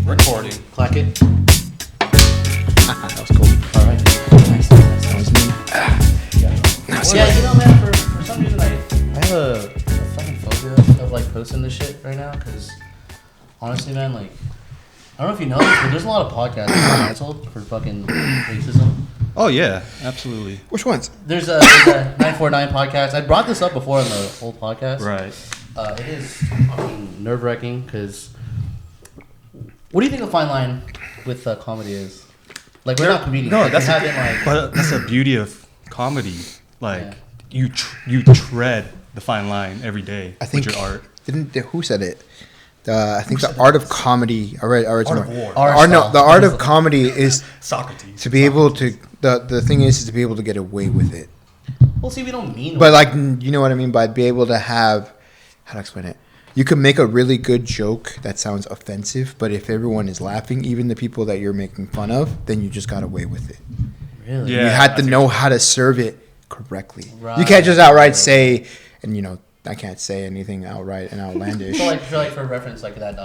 Recording. Clack it. That was cool. All right. Nice. That was me. Yeah, you know, man, for some reason, I have a fucking phobia of, like, posting this shit right now, because, honestly, man, like, I don't know if you know this, but there's a lot of podcasts that are canceled for fucking racism. Oh, yeah. Absolutely. Which ones? There's a 949 podcast. I brought this up before on the old podcast. Right. It is fucking nerve-wracking, because what do you think the fine line with comedy is? Like, we're not comedians. No, like, that's like, that's the beauty of comedy. Like, you tread the fine line every day with your art. Who said it? I think the art of comedy. Art of war. The art of comedy is Socrates. to be able to. The thing is to be able to get away with it. well, see, we don't mean. But like, you know what I mean by be able to have. How to explain it? You can make a really good joke that sounds offensive, but if everyone is laughing, even the people that you're making fun of, then you just got away with it. Really? Yeah. You had to know how to serve it correctly. Right. You can't just outright say, and you know, I can't say anything outright and outlandish. So for reference, like that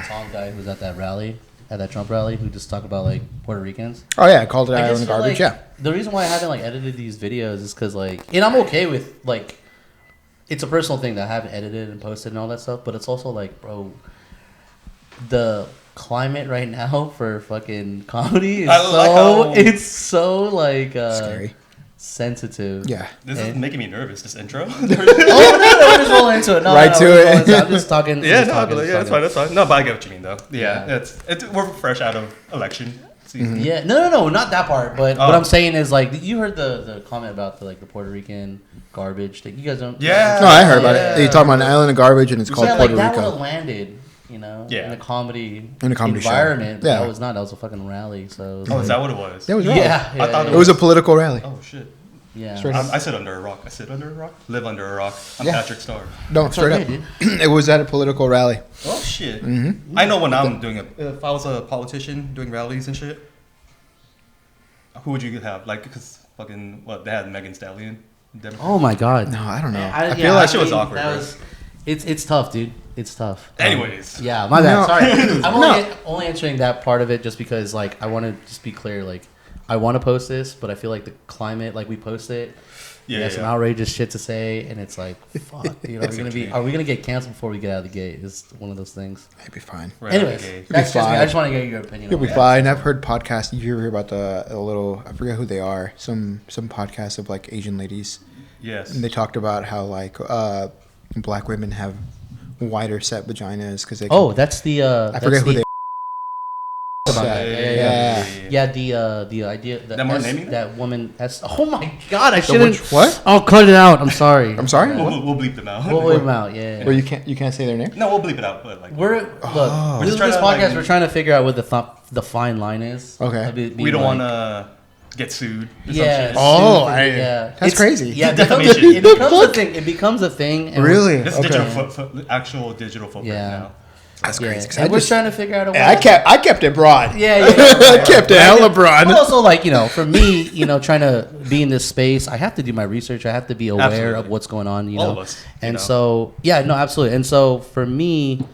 Tom guy who was at that rally, at that Trump rally, who just talked about like Puerto Ricans. Oh yeah, I called it I out guess on the for, garbage. like, Yeah. The reason why I haven't like edited these videos is because like, and I'm okay with like, it's a personal thing that I haven't edited and posted and all that stuff, but it's also like, bro, the climate right now for fucking comedy is so Scary. sensitive. Yeah. This is making me nervous, this intro. Oh, no, we're just rolling into it. Right to it. I'm just talking. Yeah, that's that's fine. No, but I get what you mean, though. Yeah. It's we're fresh out of election season. Yeah, no, not that part. But what I'm saying is like, you heard the comment about the Puerto Rican garbage thing. You guys don't. Yeah. No, I heard about it. You're talking about an island of garbage, and it's called Yeah, Puerto like that would Rico. have landed, you know, Yeah. in a comedy show. environment. But Yeah. that was not. That was a fucking rally. So. It was Oh, like, is that what it was? It was yeah, I thought It was a political rally. Oh, shit. yeah. Straight up. I sit under a rock. Live under a rock. I'm Yeah. Patrick Starr. No, straight okay, up. It was at a political rally. Oh, shit. Mm-hmm. I know when I'm doing it. If I was a politician doing rallies and shit, who would you have? Like, because fucking, what, they had Megan Stallion. Democrat. Oh my god. No, I don't know. I feel like that shit was awkward, That bro. was, it's tough, dude. It's tough. Anyways. Yeah, my bad. No. Sorry. I'm No. only answering that part of it just because, like, I want to just be clear. Like, I want to post this, but I feel like the climate, like, we post it. Yeah, We have some outrageous shit to say, and it's like, fuck, dude. Are we gonna get canceled before we get out of the gate? It's one of those things. It'd be fine. Right, Anyways, okay. that's just me. fine. I just want to get your opinion. You'll on be that. fine. I've heard podcasts. You hear about a little? I forget who they are. Some podcasts of like Asian ladies, Yes. and they talked about how like black women have wider set vaginas because they. Oh, that's the. I forget who they. About that. Yeah. Yeah, the idea that That more naming that woman. Oh my god, I shouldn't. What? I'll cut it out. I'm sorry. I'm sorry. Yeah. We'll bleep them out. We'll leave them out. Yeah. Well, you can't say their name. No, we'll bleep it out. But like, We're We're just this trying to, podcast. like- We're trying to figure out what the fine line is. Okay. we don't want to get sued. or some Yeah. shit. Oh, yeah. that's crazy. Yeah, it Defamation. becomes a thing. It becomes a thing. And Really? This is Okay. digital actual digital footprint Yeah. now. That's Yeah. crazy. 'cause And I we're just- trying to figure out a way. I kept it broad. Yeah. I kept it hella broad. But also, like, you know, for me, you know, trying to be in this space, I have to do my research. I have to be aware Absolutely. of what's going on, you All know. of us, you And know. so, yeah, no, absolutely. And so, for me,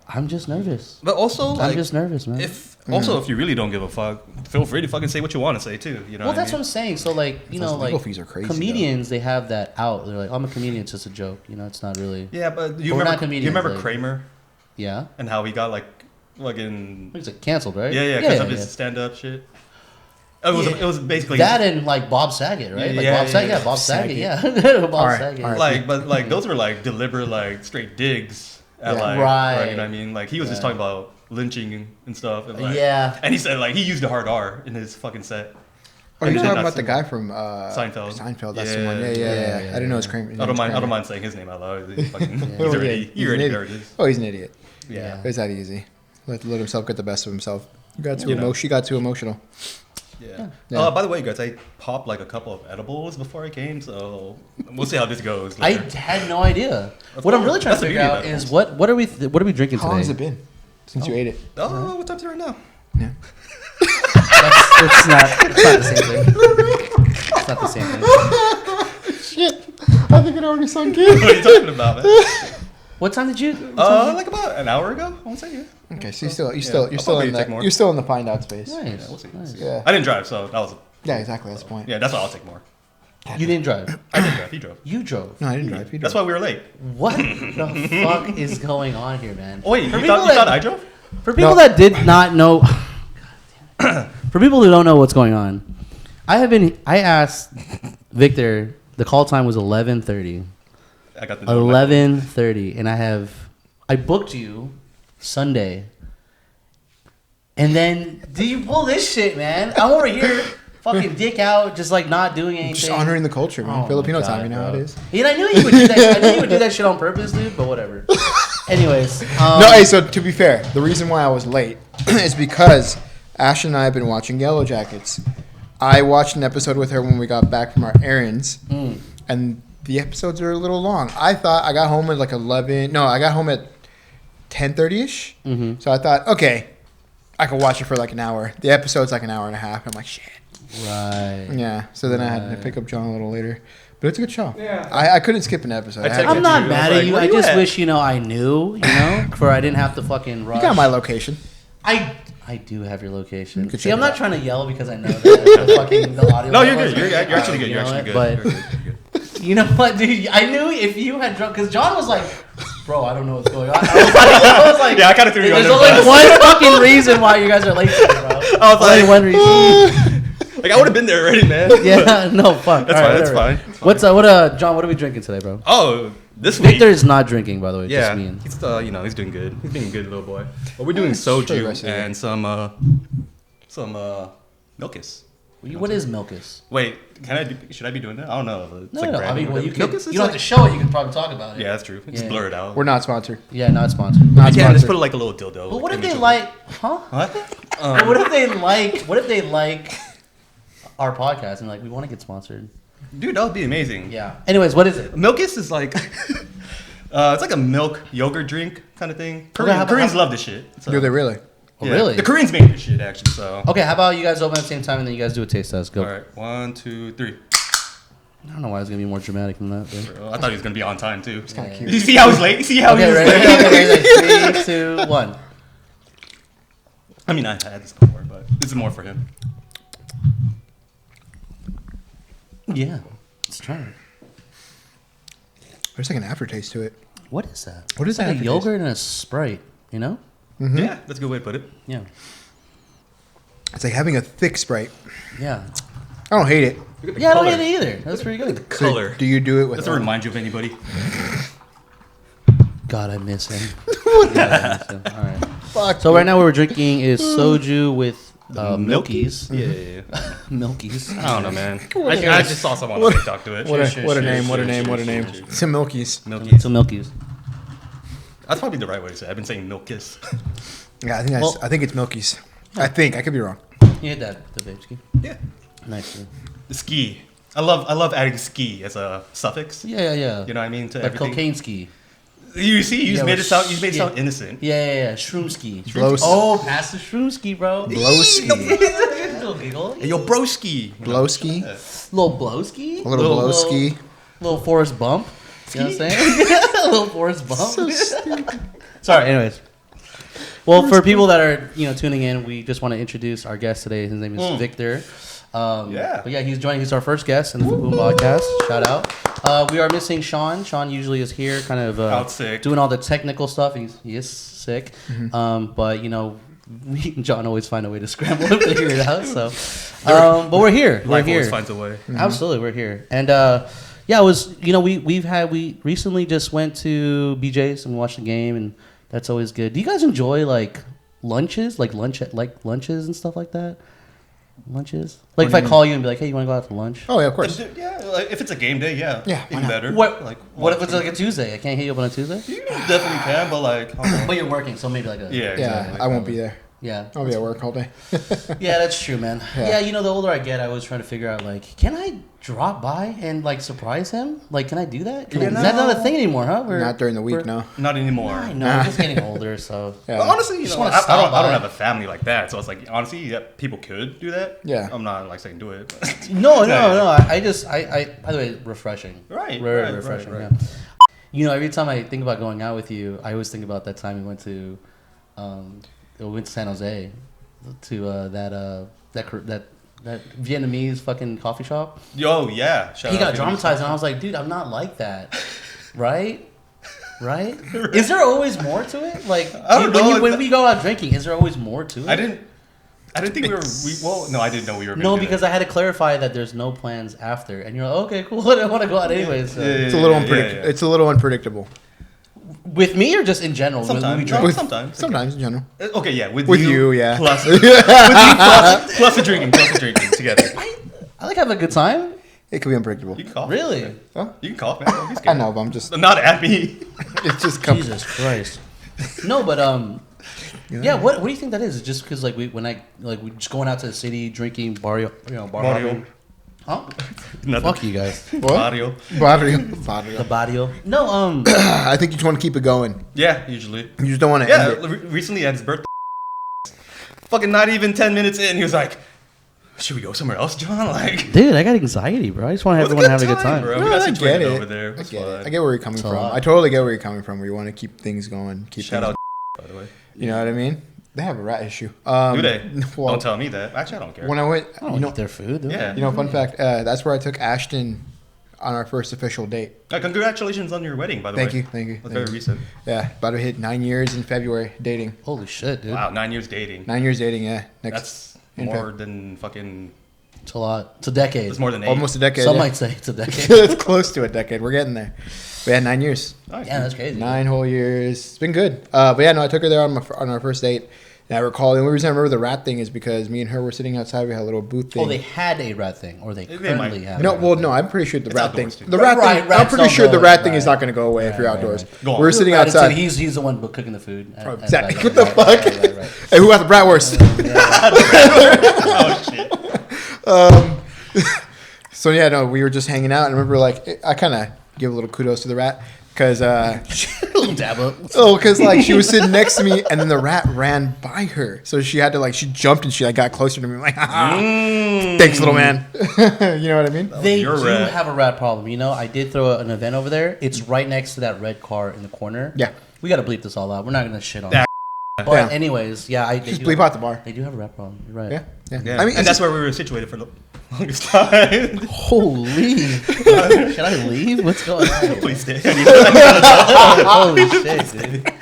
I'm just nervous. But also, I'm like, just nervous, man. if you really don't give a fuck, feel free to fucking say what you want to say too. You know. Well, what I that's what mean? I'm saying. So, like, you Those know, legal like, fees are crazy, comedians, they have that out. They're like, I'm a comedian. It's just a joke. You know, it's not really. Yeah, but But we're not you comedians, remember like- Kramer Yeah. and how he got like fucking He's like canceled, right? yeah because of his stand up shit. It was basically that and like Bob Saget, right? Like Yeah, Bob Saget, yeah. Bob Saget, yeah. Bob All right, Saget. all right. like, but like those were like deliberate like straight digs at Yeah. like Right. you know what I mean? Like he was just Yeah. talking about lynching and stuff. And, like, Yeah. and he said like he used a hard R in his fucking set. Oh, And you're he did talking not about the sue guy him. from Seinfeld. Seinfeld, that's the Yeah. one. Yeah. Yeah, I didn't know his Kramer. I don't mind saying his name out loud. He's fucking, he's Oh, already, yeah. he He's already an there idiot. it is. Oh, he's an idiot. Yeah. It's that easy. Let himself get the best of himself. She got too emotional. Yeah. Yeah. By the way, guys, I popped like a couple of edibles before I came, so we'll see how this goes. I later. had no idea. Of What I'm course. really trying That's to the figure beauty out of is edibles. what are we drinking How long has today? it been since you ate it? Oh, what time is it right now? Yeah. It's not the same thing. It's not the same thing. Shit. I think it already sunk in. What are you talking about, man? What time did you? Like about an hour ago. I want to say yeah. Okay, so you're I'll still probably in take that. more. You're still in the find out space. Nice. Yeah, we'll see. Nice. Yeah. I didn't drive, so that was. Yeah, exactly. That's the point. Yeah, that's why I'll take more. You didn't drive. I didn't drive. He drove. You drove. No, I didn't drive. You That's drove. why we were late. What the fuck is going on here, man? Oh, wait, For you people thought I drove? For people No. that did not know, for people who don't know what's going on, I asked Victor. The call time was 11:30. I got the 11:30, and I booked you Sunday. And then, do you pull this shit, man? I'm over here, fucking dick out, just like not doing anything. Just honoring the culture, man. Oh Filipino my God, time, you know how bro. it is. And I knew you would do that. I knew you would do that shit on purpose, dude. But whatever. Anyways, No, hey, so to be fair, the reason why I was late is because Ash and I have been watching Yellowjackets. I watched an episode with her when we got back from our errands, and the episodes are a little long. I thought I got home at like 11. No, I got home at 10:30ish. Mhm. So I thought, okay, I could watch it for like an hour. The episode's like an hour and a half. I'm like, shit. right. Yeah. So then I had to pick up John a little later, but it's a good show. Yeah. I couldn't skip an episode. I I had texted to- I'm not you. I mad was at like, you. where I you just at? wish I knew, for I didn't have to fucking rush. you got my location. I do have your location. You could See, check I'm it not out. trying to yell because I know that the audio. No, you're levels good. You're are- actually good. you You're know actually what? good. But You're good. You're good. you know what, dude? I knew if you had drunk, because John was like, "Bro, I don't know what's going on." I was like, Yeah, I kinda threw you There's under the only bus. one fucking reason why you guys are late today, bro. I was Only like, one reason. like I would have been there already, man. Yeah, no, fuck. That's All fine. right, That's whatever. fine. What's John? What are we drinking today, bro? Oh, this week. Victor is not drinking, by the way. Yeah, Just me and he's he's doing good. He's being a good little boy. But we're doing for the soju rest of the and some milkis. what is Milkus? Wait, should I be doing that? I don't know. It's No, like no. I branding mean, or well, you whatever. can. Milkis is You don't have like- to show it. You can probably talk about it. Yeah, that's true. It's Yeah. blurred out. We're not sponsored. Yeah, not sponsored. Not You can't just sponsored. put like a little dildo. But what if image they of like? Huh? it. What? What if they like? What if they like our podcast and like we want to get sponsored? Dude, that would be amazing. Yeah. Anyways, what is it? Milkis is like, it's like a milk yogurt drink kind of thing. Okay, how about- Koreans love this shit. So. Do they really? Oh, really? The Koreans make this shit actually. So. Okay, how about you guys open at the same time and then you guys do a taste test? Go. All right, 1, 2, 3. I don't know why it's gonna be more dramatic than that. Dude. I thought he was gonna be on time too. It's kinda cute. You see how he's late? You see how Okay, he was ready? late? Okay, ready? 3, 2, 1. I mean, I've had this before, but this is more for him. Yeah. Let's try it. There's like an aftertaste to it. What is that? What is It's like that a aftertaste? yogurt and a Sprite. You know? Yeah, that's a good way to put it. Yeah. It's like having a thick Sprite. Yeah. I don't hate it. Look at the Yeah, I don't color. hate it either. That's pretty good. So Color. do you do it with? Does it remind you of anybody? God, I miss him. God, I miss him. All right. Fuck. So right now what we're drinking is soju with Milkies. Yeah. Milkies. I don't know, man. I just saw someone on TikTok do it. What a, Sure, what a sure, name! What a sure, name! sure, What a sure, name! sure. Some Milkies. Milkies. Some Milkies. That's probably the right way to say it. I've been saying milkis. Yeah, I think Well- I think it's Milkies. I think I could be wrong. You hit that, the vape ski. Yeah. Nice. Dude. The ski. I love adding ski as a suffix. Yeah, yeah, yeah. You know what I mean? To Like everything. cocaine ski. You see, you Yeah, just made with it sound. You made it yeah. sound innocent. Yeah, yeah, yeah. Shroom ski. Blow- Oh, pass the shroom ski, bro. Blowski. Little giggle. Hey, yo, broski. Blowski. Little blowski. A little blowski. Little Forrest bump. You know what I'm saying? A little Forrest bump. So stupid. Sorry. Anyways. Well, for people that are tuning in, we just want to introduce our guest today. His name is Victor. Yeah. But yeah, he's joining. He's our first guest in the FWABOOM podcast. Shout out. We are missing Sean. Sean usually is here, kind of Out sick. doing all the technical stuff. He is sick. But me and John always find a way to scramble to figure it out. So, but we're here. We're Life here. always finds a way. Absolutely, we're here. And yeah, it was we recently just went to BJ's and watched the game, and that's always good. Do you guys enjoy like lunches, like lunches and stuff like that? Lunches, like if I call you and be like, hey, you want to go out for lunch? Oh yeah, of course. Yeah, like, if it's a game day, yeah. Yeah, why Even not? better. What if it's like a Tuesday? I can't hit you up on a Tuesday. You definitely can, but like, But you're working, so maybe like a yeah, Yeah, exactly. I won't be there. yeah. I'll be at work all day. Yeah, that's true, man. Yeah. Yeah, the older I get, I was trying to figure out, like, can I drop by and, like, surprise him? Like, can I do that? Is that not a thing anymore, huh? Not during the week, no. Not anymore. I know, I'm just getting older, so. Yeah. But honestly, Just I wanna don't stop by. have a family like that, so it's like honestly, yeah, people could do that. Yeah. I'm not like saying do it. But No. Yeah. I by the way, refreshing. Right, Very right, refreshing, right, yeah. You know, every time I think about going out with you, I always think about that time we went to San Jose to that Vietnamese fucking coffee shop. Yo, yeah. He got dramatized, and I was like, dude, I'm not like that, right? Right? Is there always more to it? Like, I don't know. When we go out drinking, is there always more to it? I didn't think no, I didn't know we were. No, because I had to clarify that there's no plans after, and you're like, okay, cool. I don't want to go out anyways. So. It's a little unpredictable. It's a little unpredictable. With me or just in general? Sometimes. Sometimes in general. Okay, yeah. With you, yeah. Plus, plus the drinking together. I like having a good time. It could be unpredictable. You can cough. Really? Huh? You can cough, man. Don't be I scared. know, but I'm just. Not at me. It's just coming. Jesus Christ. No, but yeah. What do you think that is? Just because like we just going out to the city, drinking, bar hopping. Huh? Fuck you guys. What? Barrio. The barrio. No, I think you just want to keep it going. Yeah, usually. You just don't want to Yeah, end it. recently at his birthday, fucking not even 10 minutes in, he was like, should we go somewhere else, John? Like, dude, I got anxiety, bro. I just want everyone to have a good time. Bro. No, We got I get situated it. over there. It I was get it. fun. I get where you're coming It's a from. lot. I totally get where you're coming from. Where you want to keep things going. Shout out, by the way. You know what I mean? They have a rat issue. Do they? Well, Don't tell me that. Actually, I don't care. when I went, I don't eat their food. Do Yeah. you know, fun fact. That's where I took Ashton on our first official date. Congratulations on your wedding, by the way. Thank you. That's very recent. Yeah, about to hit 9 years in February dating. Holy shit, dude. Wow, 9 years dating. 9 years dating, yeah. That's in more than fucking. It's a lot. It's a decade. It's more than 8. Almost a decade. Some yeah. might say it's a decade. It's close to a decade. We're getting there. But yeah, 9 years. Nice. Yeah, that's crazy. 9 whole years. It's been good. But yeah, no, I took her there on our first date. And I recall the only reason I remember the rat thing is because me and her were sitting outside. We had a little booth thing. Oh, they had a rat thing, or they currently have. No, a rat well, thing. no, I'm pretty sure the It's rat thing. outdoors, too. The rat Right, thing. rats I'm pretty don't sure the go- rat thing is right. not going to go away if you're Right, outdoors. Go on. We're sitting Right, so outside. he's the one cooking the food. Exactly. Right, What the right, fuck? right. Hey, who got the bratwurst? Oh, shit. So yeah, no, we were just hanging out, and I remember like I kind of give a little kudos to the rat because Dab up. like she was sitting next to me, and then the rat ran by her, so she had to like she jumped and she like got closer to me, like thanks, little man. You know what I mean? They You're do rat. have a rat problem. You know, I did throw an event over there. It's right next to that red car in the corner. Yeah. We got to bleep this all out. We're not going to shit on Yeah. it. But Yeah. anyways, yeah, Just bleep out the bar. They do have a rat problem. You're right. Yeah, yeah. Yeah. I mean, and that's where we were situated for the longest time. Holy. Should I leave? What's going on here? Please stay. Holy shit, dude.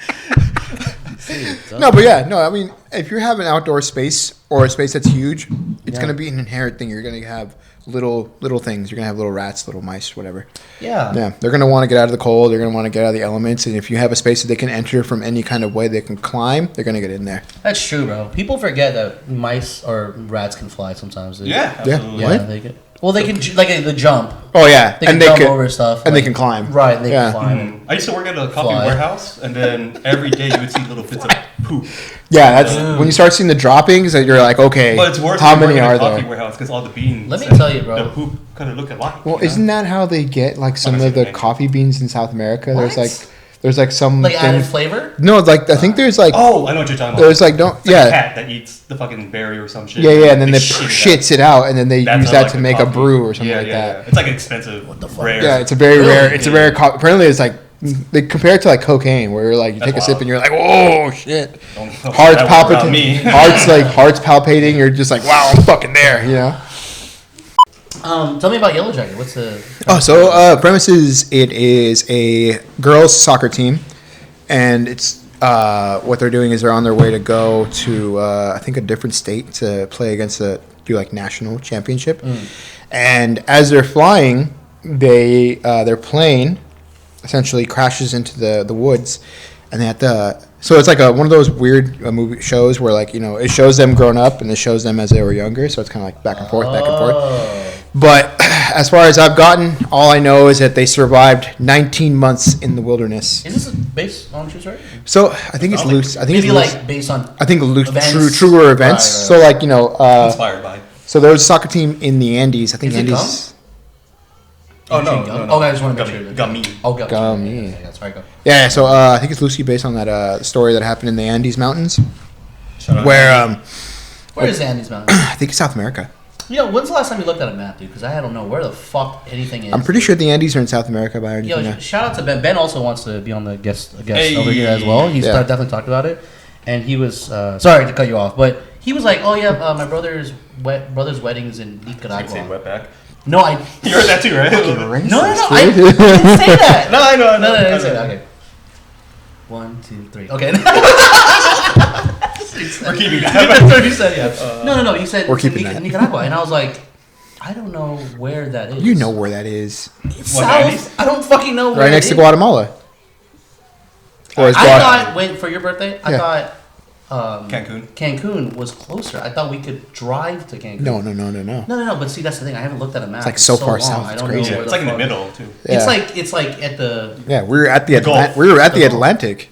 Dude, no, but yeah, no. I mean, if you have an outdoor space or a space that's huge, it's Yeah. gonna be an inherent thing. You're gonna have little things. You're gonna have little rats, little mice, whatever. Yeah. Yeah, they're gonna want to get out of the cold. They're gonna want to get out of the elements. And if you have a space that they can enter from any kind of way they can climb, they're gonna get in there. That's true, bro. People forget that mice or rats can fly sometimes. Dude. Yeah, absolutely. Yeah, What? they can. Well, they can like the jump. Oh yeah, They can jump over stuff. and they like- can climb. Right, they Yeah. can climb. I used to work at a coffee Fly. warehouse, and then every day you would see little bits of poop. Yeah, that's when you start seeing the droppings. That you're like, okay, But it's worse how when you many work are at a coffee there? warehouse because all the beans. Let me and tell you, bro. The poop kind of look alike. Well, you know? isn't that how they get like some Like I of said, the man. coffee beans in South America? What? There's like some Like added thing- flavor? No, like I think there's like Oh, I know what you're talking about. there's like don't It's like a yeah cat that eats the fucking berry or some shit. yeah, and then they shit shits it out, and then they That's use how, that like, to the make a coffee- brew or something yeah, like yeah, that. yeah. It's like expensive. What the fuck? Rare. Yeah, it's a very Really? rare. It's a rare. Apparently, it's like they compare it to like cocaine, where like you That's take a sip wild. and you're like, oh shit, Don't- heart's that won't about palpitating, me. heart's palpitating. You're just like, wow, I'm fucking there, you know. Tell me about Yellowjacket. What's the? Oh, so premises, it is a girls soccer team, and it's what they're doing is they're on their way to go to I think a different state to play against do like national championship, and as they're flying, their plane essentially crashes into the woods, and they have to. So it's like one of those weird movie shows where like it shows them grown up and it shows them as they were younger, so it's kind of like back and forth, back and forth. Oh. But as far as I've gotten, all I know is that they survived 19 months in the wilderness. Is this based on true story? So I think it's Sounds like- loose. I think Maybe it's loose. like based on. I think loose, events. truer events. Right, So right. like Inspired by. so there was a soccer team in the Andes. I think Is it Andes. Oh no, Gum? no, no. Oh, I just want to make sure. Gummy. Oh, gummy. Gummy. Yeah, that's right. Go. Yeah. So I think it's loosely based on that story that happened in the Andes Mountains, Shout out where Gummy. Where is Andy's Mountain? I think it's South America. Yo, when's the last time you looked at a map, dude? Because I don't know where the fuck anything is. I'm pretty sure the Andes are in South America, but I already Yo, know. shout out to Ben. Ben also wants to be on the guest over here as well. He's definitely talked about it, and he was sorry to cut you off, but he was like, "Oh yeah, my brother's wedding is in Nicaragua." Say wetback. No, I. You heard that too, right? No, I didn't say that. No, I know. I didn't say that. Okay. 1, 2, 3. Okay. We're keeping that. That's what he said. Yeah. No. He said We're keeping that. Nicaragua, and I was like, I don't know where that is. You know where that is. It's south. I don't fucking know where. Right next to Guatemala. Or is I thought. Wait, for your birthday, I thought. Cancun was closer. I thought we could drive to Cancun. No. No. But see, that's the thing. I haven't looked at a map. It's like so far long. south. I It's don't crazy. know where It's like in the middle too. Yeah. It's like at the. Yeah, we were at the Gulf. We were at the Gulf. Atlantic.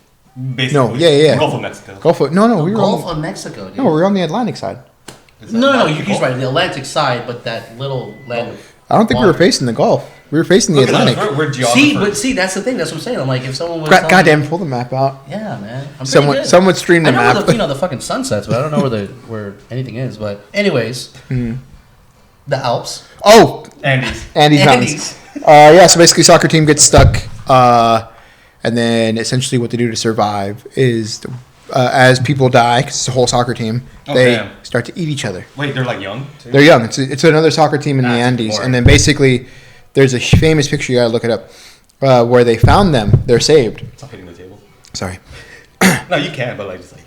Basically. No, yeah. Gulf of Mexico. Gulf of, no, we were Gulf on, of Mexico, dude. no, we were on the Atlantic side. No, he's right. The Atlantic side, but that little land. I don't think we were facing the Gulf. We were facing the Atlantic. We're geographers. See, that's the thing. That's what I'm saying. I'm like, if someone was Goddamn, pull the map out. Yeah, man. I'm Someone stream the I know map. where the fucking sun sets, but I don't know where anything is. But anyways, the Alps. Oh, Andes. Andes Mountains. Yeah, so basically soccer team gets stuck. And then essentially what they do to survive is as people die, because it's a whole soccer team, they start to eat each other. Wait, they're like young? Too? They're young. It's another soccer team in the Andes. And then basically there's a famous picture, you gotta look it up, where they found them. They're saved. Stop hitting the table. Sorry. No, you can, but like just like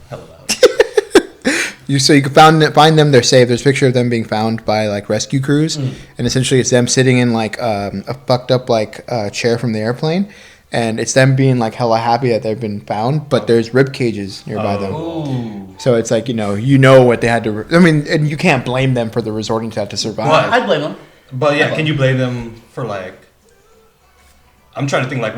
hella loud. So you can find them. They're saved. There's a picture of them being found by like rescue crews, and essentially it's them sitting in like a fucked up like chair from the airplane, and it's them being like hella happy that they've been found. But there's rib cages nearby them, so it's like you know what they had to. I mean, and you can't blame them for the resorting to that to survive. But I'd blame them. But yeah, can you blame them for like? I'm trying to think like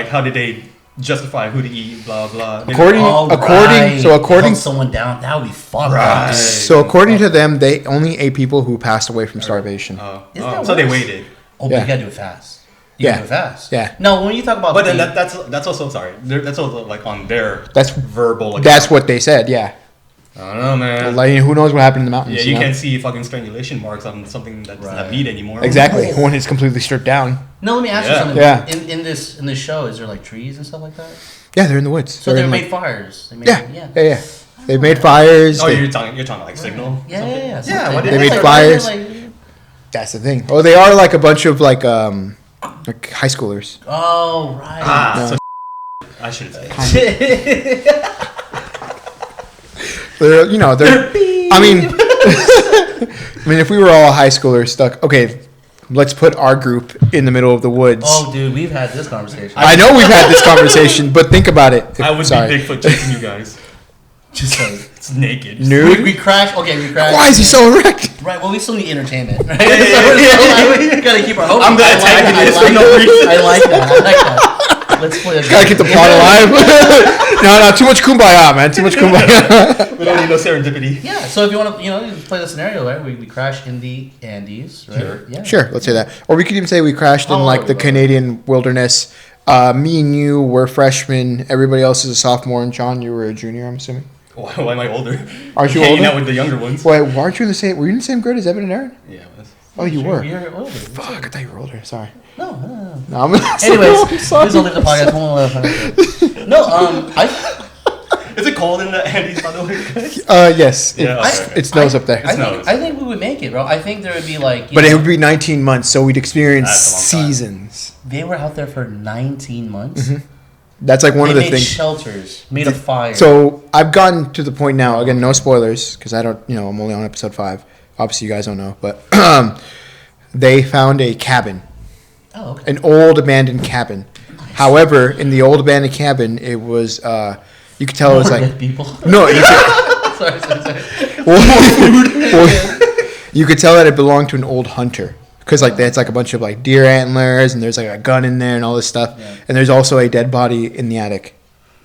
how did they justify who to eat? Blah blah. According someone down, that would be fun. Right. So according to them, they only ate people who passed away from starvation. So they waited. Oh, but you gotta do it fast. You gotta do it fast. Yeah. No, when you talk about, but then that's also that's also like on their verbal. Account. That's what they said. Yeah. I don't know, man. Like who knows what happened in the mountains? Yeah, you can't see fucking strangulation marks on something that doesn't have meat anymore. Exactly. When it's completely stripped down. No, let me ask you something. Yeah. In this show, is there like trees and stuff like that? Yeah, they're in the woods. So they made fires. Yeah. They made fires. Oh, you're talking like Signal. Yeah. They made fires. That's the thing. Oh, they are like a bunch of like high schoolers. Oh right. So I shouldn't say. They're. I mean, if we were all high schoolers stuck. Okay, let's put our group in the middle of the woods. Oh, dude, we've had this conversation. I know we've had this conversation, but think about it. I would be Bigfoot chasing you guys. Just like it's naked. Nude. We crashed. Okay, we crashed. Why is he so erect? Right. Well, we still need entertainment. Right? Yeah. We gotta keep our hope. I'm the antagonist for no reason. I like that. Let's play. Gotta keep the plot alive. No, too much kumbaya, man. Too much kumbaya. We don't need no serendipity. Yeah. So if you want to, play the scenario, right? We crash in the Andes, right? Sure. Yeah. Sure. Let's say that. Or we could even say we crashed in like the Canadian wilderness. Me and you were freshmen. Everybody else is a sophomore, and John, you were a junior. I'm assuming. Why am I older? Aren't you hanging older? out with the younger ones? Wait, weren't you in the same? Were you in the same grade as Evan and Aaron? Yeah. I was. Oh, you were. You're older. Fuck, I thought you were older. Sorry. No. I'm Anyways, I'm sorry. please don't leave the podcast. No. Is it cold in the Andes, by the way? Yes. Yeah, it snows up there. I think we would make it, bro. I think there would be like. But it would be 19 months, so we'd experience That's a long time. seasons. They were out there for 19 months. Mm-hmm. That's like one of the made things. Shelters made of fire. So I've gotten to the point now. Again, no spoilers because I don't. I'm only on episode 5. Obviously, you guys don't know, but they found a cabin. Oh, okay. An old abandoned cabin. Nice. However, in the old abandoned cabin, it was you could tell it was like dead people. No, sorry. You could tell that it belonged to an old hunter because like it's like a bunch of like deer antlers and there's like a gun in there and all this stuff, and there's also a dead body in the attic.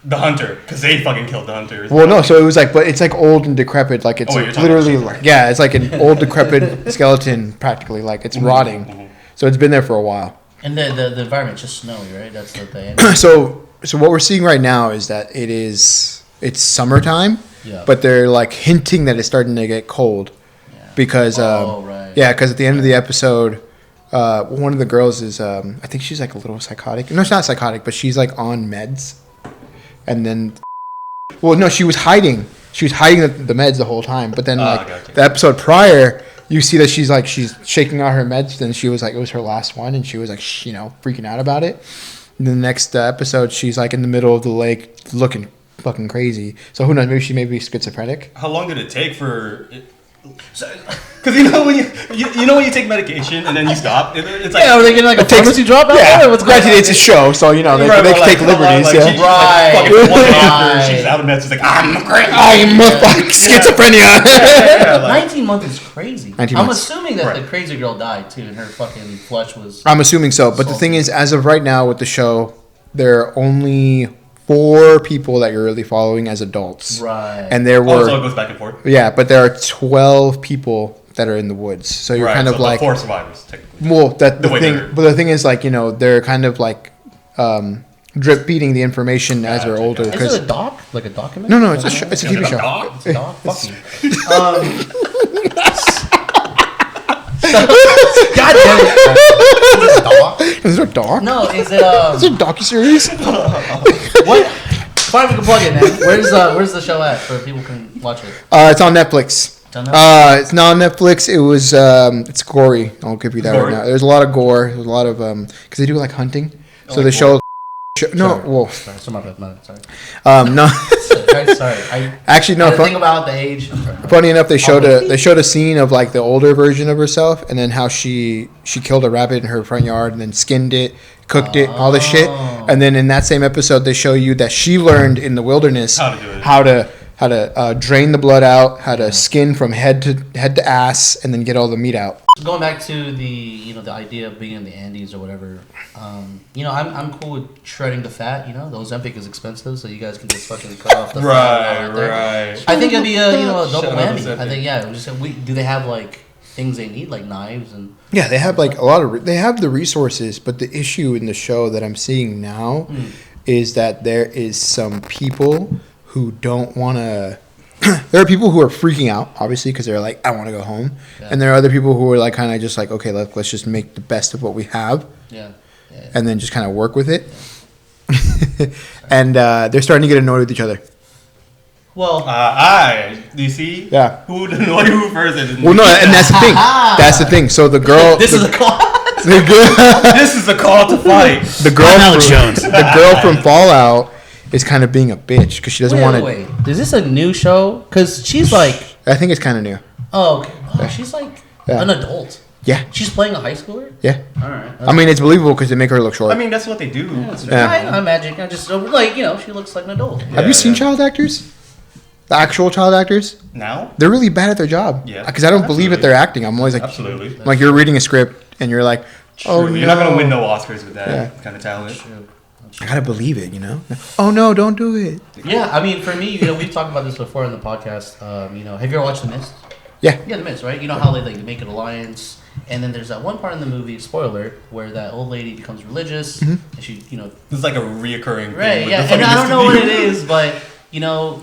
The hunter, because they fucking killed the hunter. Well, no, so it was like, but it's like old and decrepit, like it's literally like it's like an old decrepit skeleton, practically, like it's rotting. Mm-hmm. So it's been there for a while. And the environment's just snowy, right? That's the thing. So what we're seeing right now is that it's summertime, but they're like hinting that it's starting to get cold. Yeah. because right. yeah, because at the end of the episode, one of the girls is I think she's like a little psychotic. No, she's not psychotic, but she's like on meds, and then well, no, she was hiding. She was hiding the meds the whole time, but then Gotcha. the episode prior, you see that she's shaking out her meds. Then she was like, it was her last one, and she was like, freaking out about it. And the next episode, she's like in the middle of the lake, looking fucking crazy. So who knows? Maybe she may be schizophrenic. How long did it take for? Because you know when you take medication and then you stop, it's like Yeah, are they getting like a pharmacy drop out there? What's going Granted, on? it's a show, so you know they Right, can like, take liberties. like, Yeah. she's like fucking 1 day after Right. she's out of meds, she's like, I'm great. I'm like schizophrenia. Yeah, like, 19 months is crazy. 19 I'm months. assuming that Right. the crazy girl died too, and her fucking flesh was. I'm assuming so, but the thing is, as of right now with the show, there are only 4 people that you're really following as adults, Right. and there so it were goes back and forth. but there are 12 people that are in the woods. So you're Right, kind of so like 4 survivors technically. well, that The the way thing, they're- but the thing is, like, they're kind of like drip feeding the information as they're Gotcha, older. gotcha. Because Is it a doc? Like a document? no, it's a it's a TV show. Dog? It's a doc? Fuck you. God damn it. Is it a doc? Is there a doc? No, is it Is it a docuseries? what? Fine, we can plug it, man. Where's the show at so people can watch it? It's on Netflix. It's on Netflix? It's not on Netflix. It was it's gory. I'll give you that Gory? right now. There's a lot of gore. There's a lot of because they do like hunting. So like the show. No, Sorry. well, Sorry, my bad. Sorry. no. Sorry. I Actually, no. had to think about the age. Funny enough, they showed a scene of like the older version of herself, and then how she killed a rabbit in her front yard, and then skinned it, cooked it, all this shit. And then in that same episode, they show you that she learned in the wilderness How to do it. how to drain the blood out, how to skin from head to ass, and then get all the meat out. Going back to the the idea of being in the Andes or whatever, I'm cool with shredding the fat. The Ozempic is expensive, so you guys can just fucking cut off the fat. Right. I think it'd be a double Shout out whammy. Ozempic. I think do they have like things they need like knives and Yeah, they have like a lot of they have the resources, but the issue in the show that I'm seeing now is that there is some people who don't want to. There are people who are freaking out, obviously, because they're like, I want to go home, and there are other people who are like, kind of just like, okay, let's just make the best of what we have, and then just kind of work with it. And they're starting to get annoyed with each other. well, Do you see? Yeah. Who would annoy who first? Well, no, and that's the thing. That's the thing. So the girl, this is a call. the girl, This is a call to fight. the girl from Fallout is kind of being a bitch because she doesn't want to. Wait. Is this a new show? Because she's like, I think it's kind of new. oh, okay. Oh, she's like an adult. Yeah, She's playing a high schooler. yeah. All right. I mean, it's believable because they make her look short. I mean, that's what they do. Yeah. I imagine. I just like she looks like an adult. Have you seen child actors? The actual child actors? Now? They're really bad at their job. Yeah. Because I don't believe that they're acting. I'm always like, Absolutely. like you're reading a script and you're like, oh True. no. You're not gonna win no Oscars with that Yeah. kind of talent. I gotta believe it, Oh no, don't do it. Yeah, I mean, for me, we've talked about this before in the podcast. Have you ever watched The Mist? Yeah. Yeah, The Mist, right? You know how they make an alliance, and then there's that one part in the movie, spoiler, where that old lady becomes religious, and she, This is like a reoccurring right? thing. with Yeah, the and fucking I don't know what it Disney. is, but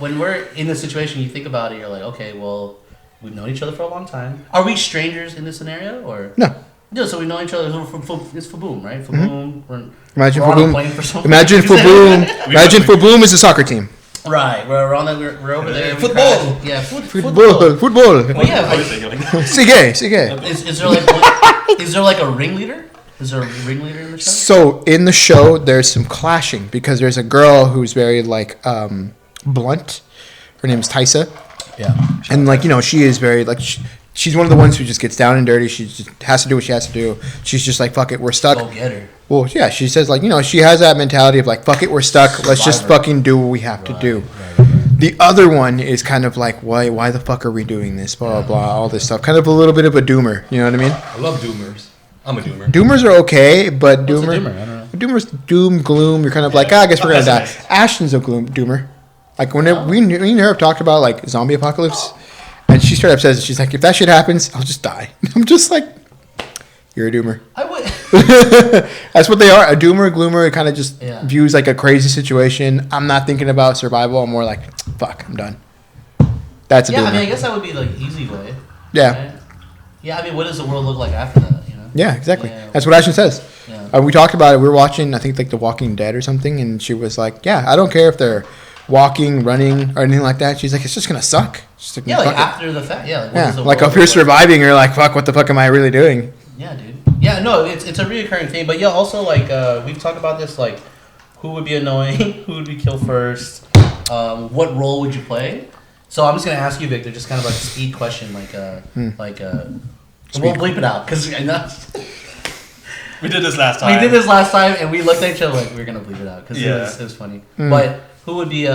when we're in this situation, you think about it, you're like, okay, well, we've known each other for a long time. Are we strangers in this scenario, or No. No, so we know each other. It's FWABOOM, right? FWABOOM. Imagine we're on a FWABOOM. plane for some Imagine reason. FWABOOM. Imagine FWABOOM is a soccer team. Right, we're on that. We're over there. we Football. crash. Yeah, Football. Football. Well, yeah, What like, is it? You're like- Sige. is there like a ringleader? Is there a ringleader in the show? So in the show, there's some clashing because there's a girl who's very like blunt. Her name is Tysa. Yeah. And like she is very like she's one of the ones who just gets down and dirty. She just has to do what she has to do. She's just like, fuck it, we're stuck. Go get her. Well, yeah, she says like she has that mentality of like, fuck it, we're stuck. Let's just fucking do what we have to do. The other one is kind of like, why the fuck are we doing this? Blah blah blah, all this stuff. Kind of a little bit of a doomer. You know what I mean? I love doomers. I'm a doomer. Doomers are okay, but What's a doomer. doomer? I don't know. Doomers doom gloom. You're kind of like, I guess we're gonna die. Pessimist. Ashton's a doomer. Like when we and her have talked about like zombie apocalypse, and she straight up says she's like, if that shit happens, I'll just die. I'm just like, you're a doomer. I would. That's what they are. A doomer, a gloomer. It kind of just Yeah. views like a crazy situation. I'm not thinking about survival. I'm more like, fuck, I'm done. That's a Yeah, doomer. I mean, I guess that would be like easy way. Yeah. Right? Yeah, I mean, what does the world look like after that? You know? Yeah, exactly. Yeah. That's what Ashton says. Yeah. We talked about it. We were watching, I think, like The Walking Dead or something, and she was like, "Yeah, I don't care if they're walking, running, or anything like that." She's like, "It's just gonna suck." Just like, Yeah, like fuck it. after the fact. Yeah, like, what Yeah, does the like world if you're look like? surviving, you're like, "Fuck, what the fuck am I really doing?" Yeah, dude. Yeah, no, it's a reoccurring thing. But yeah, also like we've talked about this, like who would be annoying, who would be killed first, what role would you play? So I'm just gonna ask you, Victor, just kind of like a speed question, we'll bleep it out because I know We did this last time. we did this last time and we looked at each other like we're gonna bleep it out because it was funny. But who would be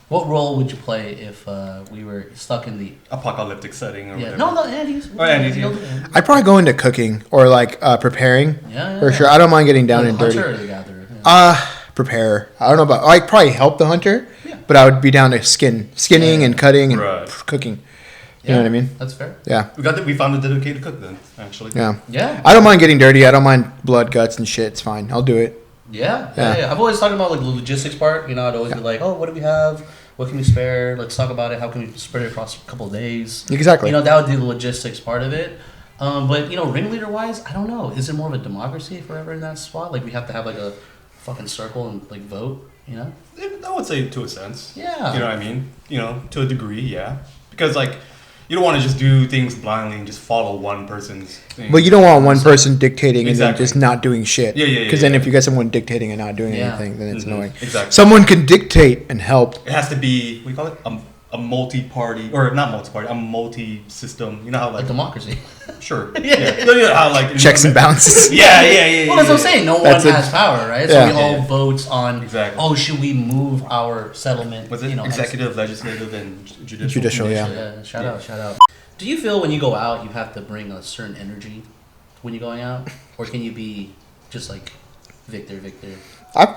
what role would you play if we were stuck in the apocalyptic setting or whatever. No, Andy's. Andy's. I'd probably go into cooking or like preparing. Yeah, for sure. I don't mind getting down Like and the dirty. hunter or the gatherer? Yeah. Prepare. I don't know about. I'd probably help the hunter, Yeah. but I would be down to skinning and cutting and Right. cooking. You know what I mean? That's fair. Yeah. We found a dedicated cook then, actually. Yeah. Yeah. I don't mind getting dirty. I don't mind blood, guts, and shit. It's fine. I'll do it. Yeah. I've always talked about like the logistics part. You know, I'd always be like, oh, what do we have? What can we spare? Let's talk about it. How can we spread it across a couple of days? Exactly. You know, that would be the logistics part of it. But you know, ringleader wise, I don't know. Is it more of a democracy if we're ever in that spot? Like we have to have like a fucking circle and like vote. You know? I would say to a sense. Yeah. You know what I mean? You know, to a degree, yeah. Because like, you don't want to just do things blindly and just follow one person's thing. But you don't want one person dictating and then Exactly. just not doing shit. Yeah. Because then if you get someone dictating and not doing Yeah. anything, then it's annoying. Exactly. Someone can dictate and help. It has to be, what do you call it? A multi-party, or not multi-party, a multi-system. You know how Like like, democracy. sure. Yeah. You know how like. Checks and balances. Yeah. Well, that's what I'm saying. No one That's it. has power, right? Yeah. So we all vote on. Exactly. Oh, should we move our settlement? Was it you know, executive, legislative, and judicial? Judicial, yeah. Yeah, shout out. Do you feel when you go out you have to bring a certain energy when you're going out? Or can you be just like Victor? I've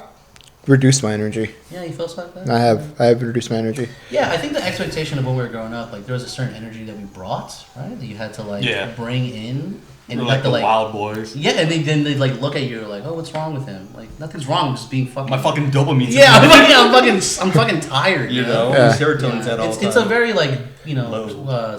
reduced my energy. Yeah, you feel like that? I have reduced my energy. Yeah, I think the expectation of when we were growing up, like there was a certain energy that we brought, right? That you had to like Yeah. bring in. And We're you like had to the like Wild Boys. yeah, and then they like look at you like, oh, what's wrong with him? Like nothing's wrong, just being fucking. My fucking dopamine's Yeah, I'm fucking tired. You know, Yeah. serotonin's at all It's a time. very like Low.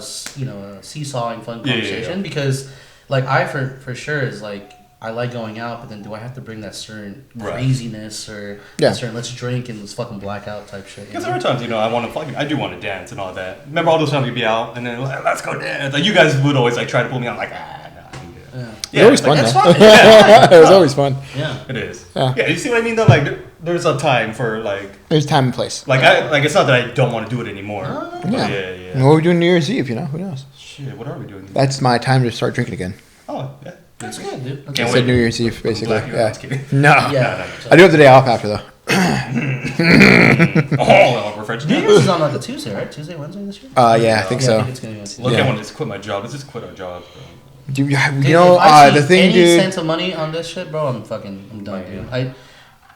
seesawing fun Yeah, conversation because like I for sure is like I like going out, but then do I have to bring that certain Right. craziness or Yeah. that certain let's drink and let's fucking blackout type shit? Because there are times, I want to I do want to dance and all that. Remember all those times we'd be out and then like, let's go dance. Like you guys would always like try to pull me out like nah, I'm good. Yeah. It was always fun, that's though. fun. Yeah, It was always fun. Yeah. it is. Yeah. Yeah, you see what I mean though? Like there's a time for like There's time and place. it's not that I don't want to do it anymore. Oh. But Yeah. yeah. And what are we doing New Year's Eve? Who knows? Shit, what are we doing? That's my time to start drinking again. Oh, yeah. That's good, dude. That's Can't I good. said New Year's Eve, basically. Black, Yeah. just kidding. No. Yeah. I do have the day off after though. Oh, we're French. New Year's is on like a Tuesday, right? Tuesday, Wednesday this year? Yeah, I think Yeah, so. I think it's gonna be on Tuesday. Look, Yeah. I want to just quit my job. Let's just quit our jobs, bro. Dude, you Dude, know, if I see the thing, any dude. cent of money on this shit, bro, I'm done, dude.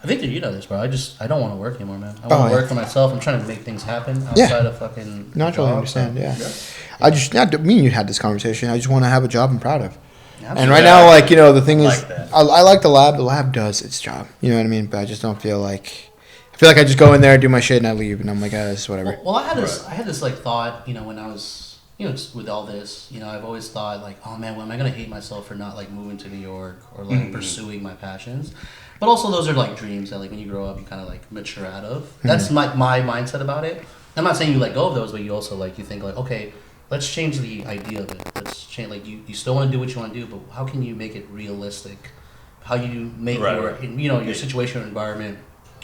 Victor, you know this, bro. I don't want to work anymore, man. I want to yeah. work for myself. I'm trying to make things happen Yeah. outside of fucking. No, I totally job, understand. so- Yeah. I just, me and you had this conversation. I just want to have a job I'm proud of. Absolutely. And right now, like, the thing I is, like that. I like the lab. The lab does its job. You know what I mean? But I just don't feel like, I just go in there, do my shit, and I leave. And I'm like, this is whatever. Well, I had this like thought, when I was, just with all this, I've always thought like, oh man, when am I gonna hate myself for not like moving to New York or like pursuing my passions? But also, those are like dreams that like when you grow up, you kind of like mature out of. That's my mindset about it. I'm not saying you let go of those, but you also like you think like, okay, let's change the idea of it. Let's change like you still want to do what you want to do, but how can you make it realistic? How you make your situation or environment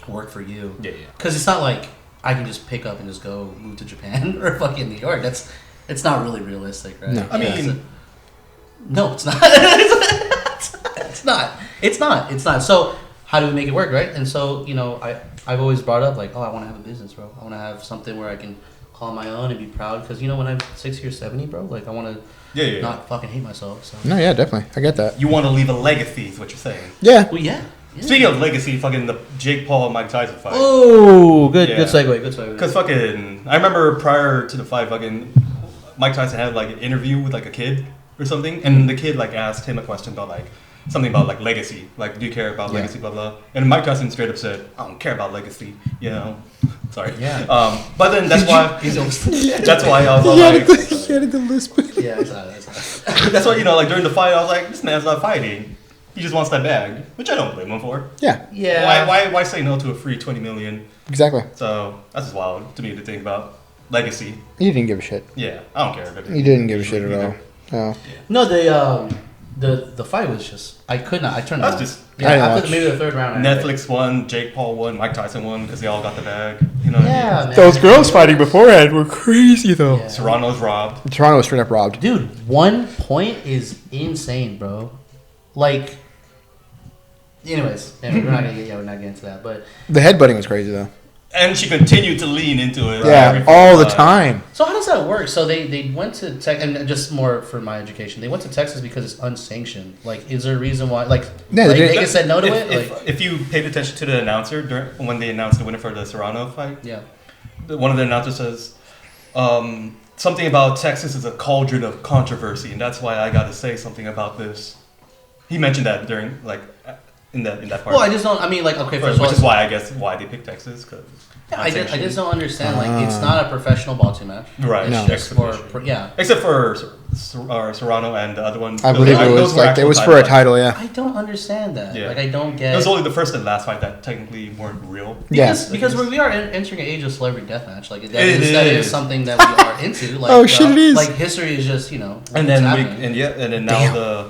work for you? Yeah. Because it's not like I can just pick up and just go move to Japan or fucking New York. It's not really realistic, right? No. I mean, no, it's not. It's not. So how do we make it work, right? And so I've always brought up like, oh, I want to have a business, bro. I want to have something where I can call my own and be proud. Because when I'm 60 or 70, bro, like I want to not fucking hate myself. So No, yeah, definitely. I get that. you want to leave a legacy, is what you're saying. Yeah. well, yeah. Speaking of legacy, fucking the Jake Paul and Mike Tyson fight. Oh, good Yeah. segue. Because fucking, I remember prior to the fight, fucking, Mike Tyson had like an interview with like a kid or something, and the kid like asked him a question about like something about like legacy, like do you care about legacy, blah blah. And Mike Tyson straight up said, I don't care about legacy, Sorry. Yeah. But then that's why that's why I was all He like, had the lisp. Yeah, it's not. that's why like during the fight I was like, this man's not fighting. He just wants that bag, which I don't blame him for. Yeah. Yeah. Why say no to a free 20 million? Exactly. So that's just wild to me to think about. Legacy. He didn't give a shit. Yeah, I don't care. He didn't give a shit at all. No. No, the fight was just I could not. I turned. That's on. just I didn't after watch. maybe the third round. Netflix won, Jake Paul won, Mike Tyson won because they all got the bag. You know what I Yeah, mean? man. Those girls fighting beforehand were crazy though. Yeah. Serrano's robbed. Toronto was straight up robbed. Dude, 1 point is insane, bro. Like, anyways, we're not getting into that, but The headbutting was crazy though. And she continued to lean into it. Yeah, every all the time. time. so how does that work? So they went to Texas, and just more for my education, they went to Texas because it's unsanctioned. Like, is there a reason why? Like, Yeah, like they did- Vegas said no to it. If you paid attention to the announcer when they announced the winner for the Serrano fight, Yeah. one of the announcers says something about Texas is a cauldron of controversy, and that's why I got to say something about this. He mentioned that during in that part. Well, I just don't. I mean, like, okay, first of all, which is why I guess why they picked Texas. Cause I just don't understand. Like, it's not a professional boxing match. Right. It's No. just for yeah. Except for Serrano and the other one. I believe it was like it was for a title. Yeah. I don't understand that. Yeah. Like, I don't get. It was only the first and last fight that technically weren't real. Because we are entering an age of celebrity deathmatch. Like, that It is is. something that we are into. Like, Oh, shit, it is. Like, history is just And what's then happening. and then now the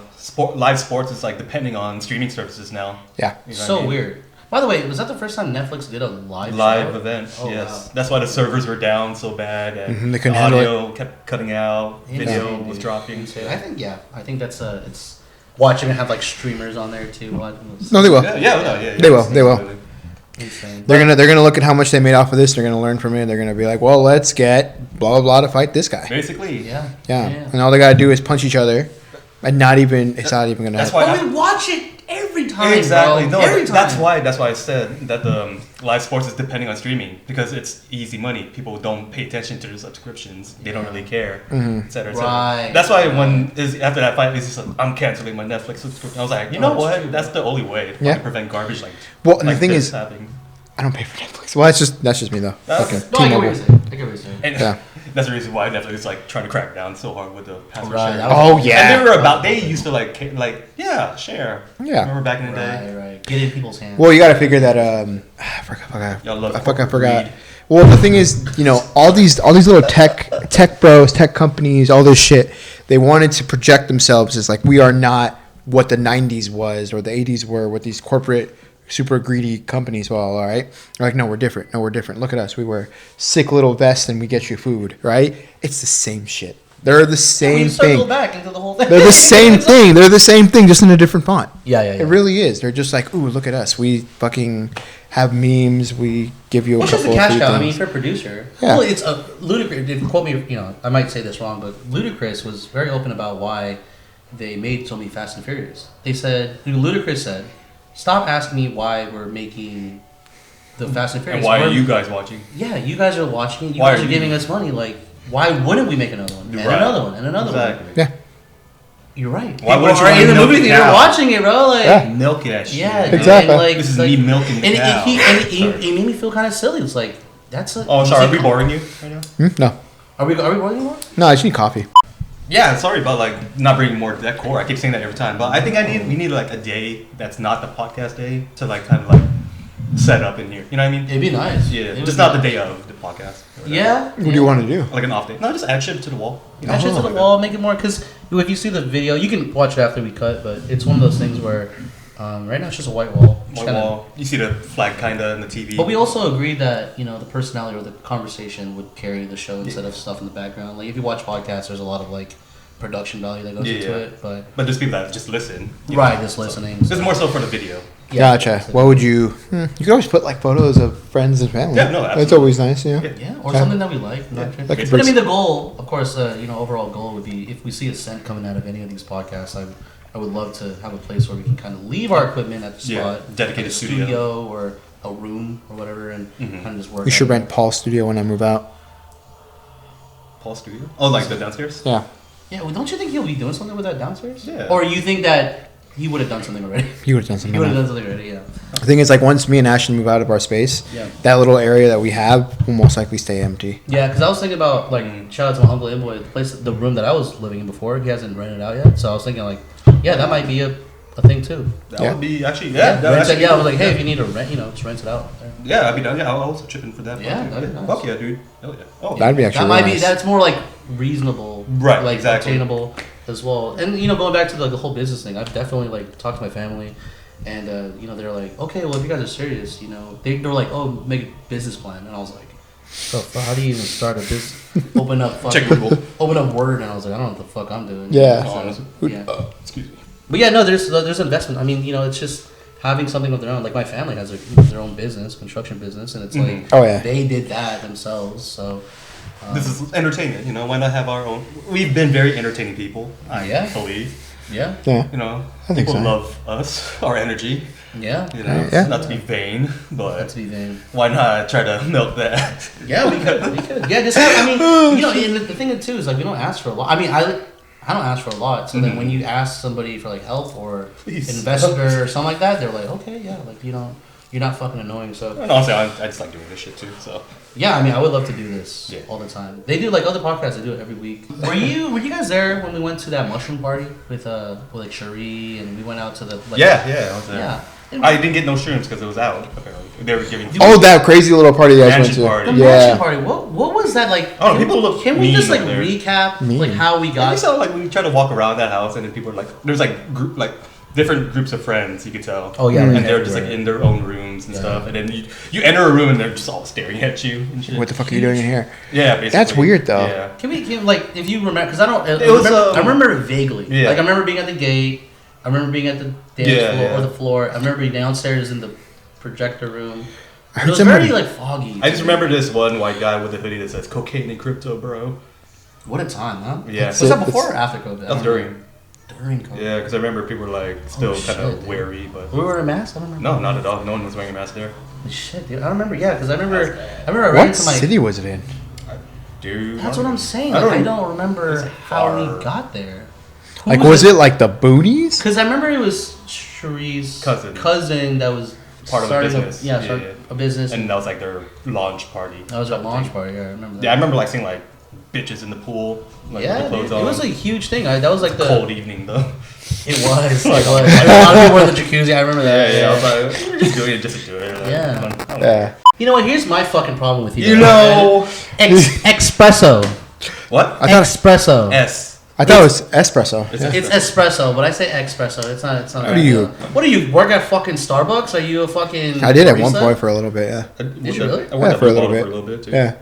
live sports is like depending on streaming services now. Yeah. You know what So I mean? weird. By the way, was that the first time Netflix did a live show? Event. Oh, yes, wow. that's why the servers were down so bad and Mhm, they the couldn't handle audio kept cutting out. Video Insane, was dude. dropping. Insane. I think that's it's watching it have like streamers on there too. No, they will. Yeah. They will, they will. Absolutely. Insane. They're gonna look at how much they made off of this. They're gonna learn from it. They're gonna be like, well, let's get blah blah blah to fight this guy. Basically, Yeah. Yeah. And all they gotta do is punch each other, and it's not even gonna. That's happen. why. But we watch it every time. Exactly. Bro. No, every time. that's why I said that the live sports is depending on streaming because it's easy money. People don't pay attention to the subscriptions. They don't really care, et cetera, et cetera. Right. That's why after that fight, it's just like, I'm canceling my Netflix subscription. I was like, you know it's what? true, That's bro. the only way to Yeah. prevent garbage like. Well, and the like thing this is, happening. I don't pay for Netflix. Well, that's just me though. That's- Okay. No, I get what T-Mobile. you're saying. I get what you're saying. And Yeah. that's the reason why Netflix is like trying to crack down so hard with the password Right, sharing. that was- Oh yeah. And they used to like share. Yeah. Remember back in the day? Right. Get in people's hands. Well, you got to figure that. I forgot. Y'all love I corporate forgot. greed. Well, the thing is, all these little tech bros, tech companies, all this shit. They wanted to project themselves as like we are not what the '90s was or the '80s were. What these corporate super greedy companies. Well, all right. They're like, no, we're different. No, we're different. Look at us. We wear sick little vests and we get you food. Right? It's the same shit. They're the same circle thing. back into the whole thing. They're the same thing. They're the same thing, just in a different font. Yeah. It really is. They're just like, ooh, look at us. We fucking have memes. We give you a It's just couple a of cash free cow. I mean, things. for a producer, Yeah. well, it's a Ludacris. Quote me, I might say this wrong, but Ludacris was very open about why they made so many Fast and Furious. They said, Ludacris said, "Stop asking me why we're making the Fast and Furious. And why are We're- you guys watching? Yeah, you guys are watching it. You Why guys are are you- giving us money. Like, why wouldn't we make another one? And Right. another one, and another Exactly. one. Yeah. You're right. Why People wouldn't you are wanna in the milk movie the theater cow? watching it, bro? Like, Yeah. Milk that shit. yeah, dude, Exactly. and, like, This is like, me milking the and cow. he made me feel kind of silly. It's like that's a. Oh, sorry. Are we easy- boring you right now? No. Are we boring anymore? No, I just need coffee. Yeah, sorry about like not bringing more decor. I keep saying that every time, but I think we need like a day that's not the podcast day to like kind of like set up in here. You know what I mean? It'd be nice. Yeah, It would just be not the nice. day of the podcast. or whatever. Yeah. What do you want to do? Like an off day. No, just add shit to the wall. You know? Add shit to the Like wall, make it more. Because if you see the video, you can watch it after we cut, but it's one of those things where right now it's just a white wall. that. Just White kinda- wall. You see the flag kinda in the TV. But we also agreed that the personality or the conversation would carry the show instead of stuff in the background. Like if you watch podcasts, there's a lot of like production value that goes into it. But there's people that just listen. just listening. This is more so for the video. Yeah, Gotcha. What would you? You could always put like photos of friends and family. Yeah, no, That's absolutely. always nice. Yeah. Yeah, or Yeah. something that we like. Not sure. Like But I bricks- mean, the goal, of course, overall goal would be if we see a scent coming out of any of these podcasts, I would love to have a place where we can kind of leave our equipment at the Yeah, spot, dedicated like a studio. or a room or whatever, and Mhm. kind of just work. We should out. rent Paul's studio when I move out. Paul Studio. Oh, like the downstairs. Yeah. Yeah, well, don't you think he'll be doing something with that downstairs? Yeah. Or you think that he would have done something already. He would have done something. He would have done something already. Yeah. The thing is, like, once me and Ashton move out of our space, that little area that we have will most likely stay empty. Yeah, because I was thinking about, like, shout out to my uncle Imboy, the room that I was living in before. He hasn't rented out yet, so I was thinking, like, yeah, that might be a thing too. That would be actually, I was like, hey, if you need to rent, just rent it out. Yeah, I'd be done. Yeah, I'll also chip in for that. Yeah, that'd be nice. Fuck yeah, dude. Hell yeah. Oh, that'd be actually nice. That's more like reasonable, right? Like exactly. attainable as well. And going back to the whole business thing, I've definitely like talked to my family, and they're like, okay, well if you guys are serious, they were like, oh, make a business plan, and I was like, so how do you even start a business? Open up Word, and I was like, I don't know what the fuck I'm doing. Yeah. Excuse me. But yeah, no, there's investment. I mean, it's just having something of their own. Like my family has their own business, construction business, and it's like they did that themselves. So this is entertainment. Why not have our own? We've been very entertaining people. I believe. Yeah. I think people so. love us, our energy. Yeah. Not to be vain, but not to be vain. Why not try to milk that? Yeah, we could. Yeah, just and the thing too is like we don't ask for a lot. I mean, I don't ask for a lot. So then when you ask somebody for like help or investor or something like that, they're like, okay, yeah, like you're not fucking annoying. So and honestly, I just like doing this shit too. So yeah, I mean, I would love to do this all the time. They do like other podcasts. They do it every week. Were you guys there when we went to that mushroom party with like Cherie and we went out to the yeah, I was there. Yeah. I didn't get no shrooms because it was out. Apparently, they were giving. That crazy little party you guys went to. The mansion party. What was that like? Oh, people look. Can we just like recap like how we got? You saw like we tried to walk around that house and then people were like, there's like different groups of friends. You could tell. Oh yeah, and they're just like in their own rooms and stuff. And then you enter a room and they're just all staring at you and shit. What the fuck are you doing in here? Yeah, basically. That's weird though. Yeah. Can like if you remember? Because I remember it vaguely. Yeah. Like I remember being at the gate. I remember being at the dance floor or the floor. I remember being downstairs in the projector room. It was very like foggy. I just remember this one white guy with a hoodie that says "cocaine and crypto, bro." What a time, huh? Yeah. Was that before or after COVID? That was during. During COVID. Yeah, because I remember people were like still kind of wary, but we were a mask. I don't remember. No, not at all. No one was wearing a mask there. Shit, dude. I remember. Yeah, because I remember. What city was it in? Dude. That's what I'm saying. I don't remember how we got there. Like, was it like the boonies? Because I remember it was Cherie's cousin that was part of a business. A business. And that was like their launch party. That was their launch party, yeah, I remember that. Yeah, I remember like seeing like bitches in the pool. Like, yeah, with the clothes it on. was a huge thing. That was like the cold evening though. It was. Like, a lot of people were in the jacuzzi, I remember that. Yeah. I was like, we're just doing it just to do it. Like, yeah. You know what? Here's my fucking problem with you. Espresso. What? Espresso. I thought it was espresso. It's espresso, but I say espresso. It's not. What do you? What do you work at? Fucking Starbucks? Are you a fucking? I did at one point for a little bit. Yeah. Did you really? I worked for a little bit too. Yeah.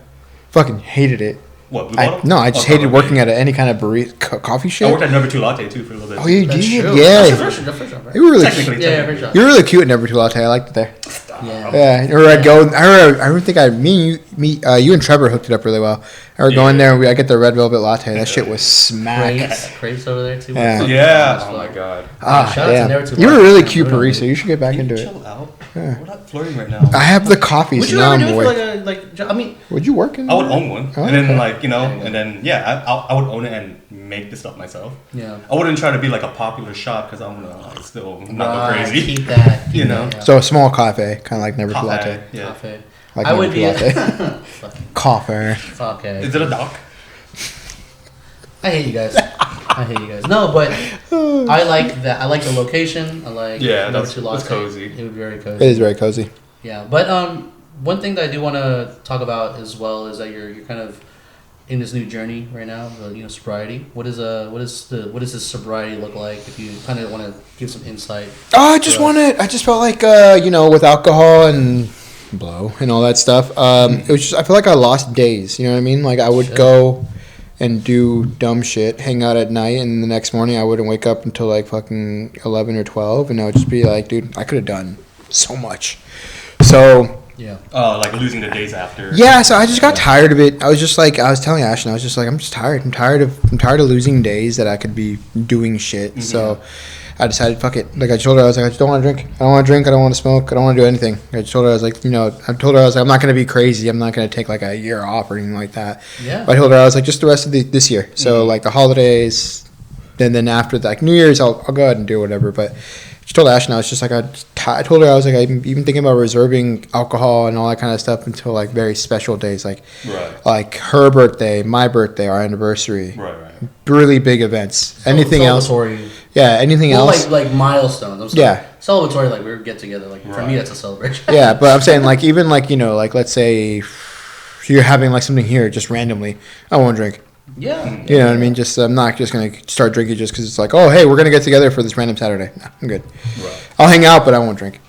Fucking hated it. What? Blue Bottle? No, I just hated working at any kind of coffee shop. I worked at Number 2 Latte too for a little bit. Oh, you did? True. Yeah. That's the first job, right? You were really technically. You were really cute at Number 2 Latte. I liked it there. Yeah. Or I'd go. I don't think you and Trevor hooked it up really well. I would go in there and I get the red velvet latte. That shit was smack. Crepes over there too. Yeah. Oh my god. Damn. You were a really cute barista. You should get back into it. Chill out. Yeah. We're not flirting right now. I have the coffee, so now I'm awake. Would you work in? I would own one, and then and then I would own it and make the stuff myself. Yeah. I wouldn't try to be like a popular shop because I'm gonna still not go crazy. Keep that. You know. So a small cafe, kind of like Never Latte. Yeah. Cafe. Like I would be coffee. Okay. Is it a dock? I hate you guys. No, but I like that. I like the location. I like that's Latte. cozy. It would be very cozy. It is very cozy. Yeah, but one thing that I do want to talk about as well is that you're kind of in this new journey right now, sobriety. What does this sobriety look like? If you kind of want to give some insight. I just felt like with alcohol and blow and all that stuff. It was just, I feel like I lost days. You know what I mean? Like I would go and do dumb shit, hang out at night, and the next morning I wouldn't wake up until like fucking 11 or 12, and I would just be like, dude, I could have done so much. So yeah, like losing the days after. Yeah, so I just got tired of it. I was telling Ashton, I was just like, I'm just tired. I'm tired of losing days that I could be doing shit. Mm-hmm. So I decided, fuck it. Like I told her, I was like, I just don't want to drink. I don't want to drink. I don't want to smoke. I don't want to do anything. I just told her, I was like, I'm not going to be crazy. I'm not going to take like a year off or anything like that. Yeah. But I told her, I was like, just the rest of this year. So like the holidays, then after like New Year's, I'll go ahead and do whatever. But she told Ash now, it's just like I told her I was like I'm even thinking about reserving alcohol and all that kind of stuff until like very special days, like her birthday, my birthday, our anniversary, right. really big events. Anything else? Anything else? Like milestones. I'm sorry. Yeah. Celebratory, like we get together. Like for me, that's a celebration. Yeah, but I'm saying like even like like let's say you're having like something here just randomly, I won't drink. Yeah. You know what I mean? Just I'm not just gonna start drinking just because it's like, oh hey, we're gonna get together for this random Saturday. No, I'm good. Right. I'll hang out, but I won't drink.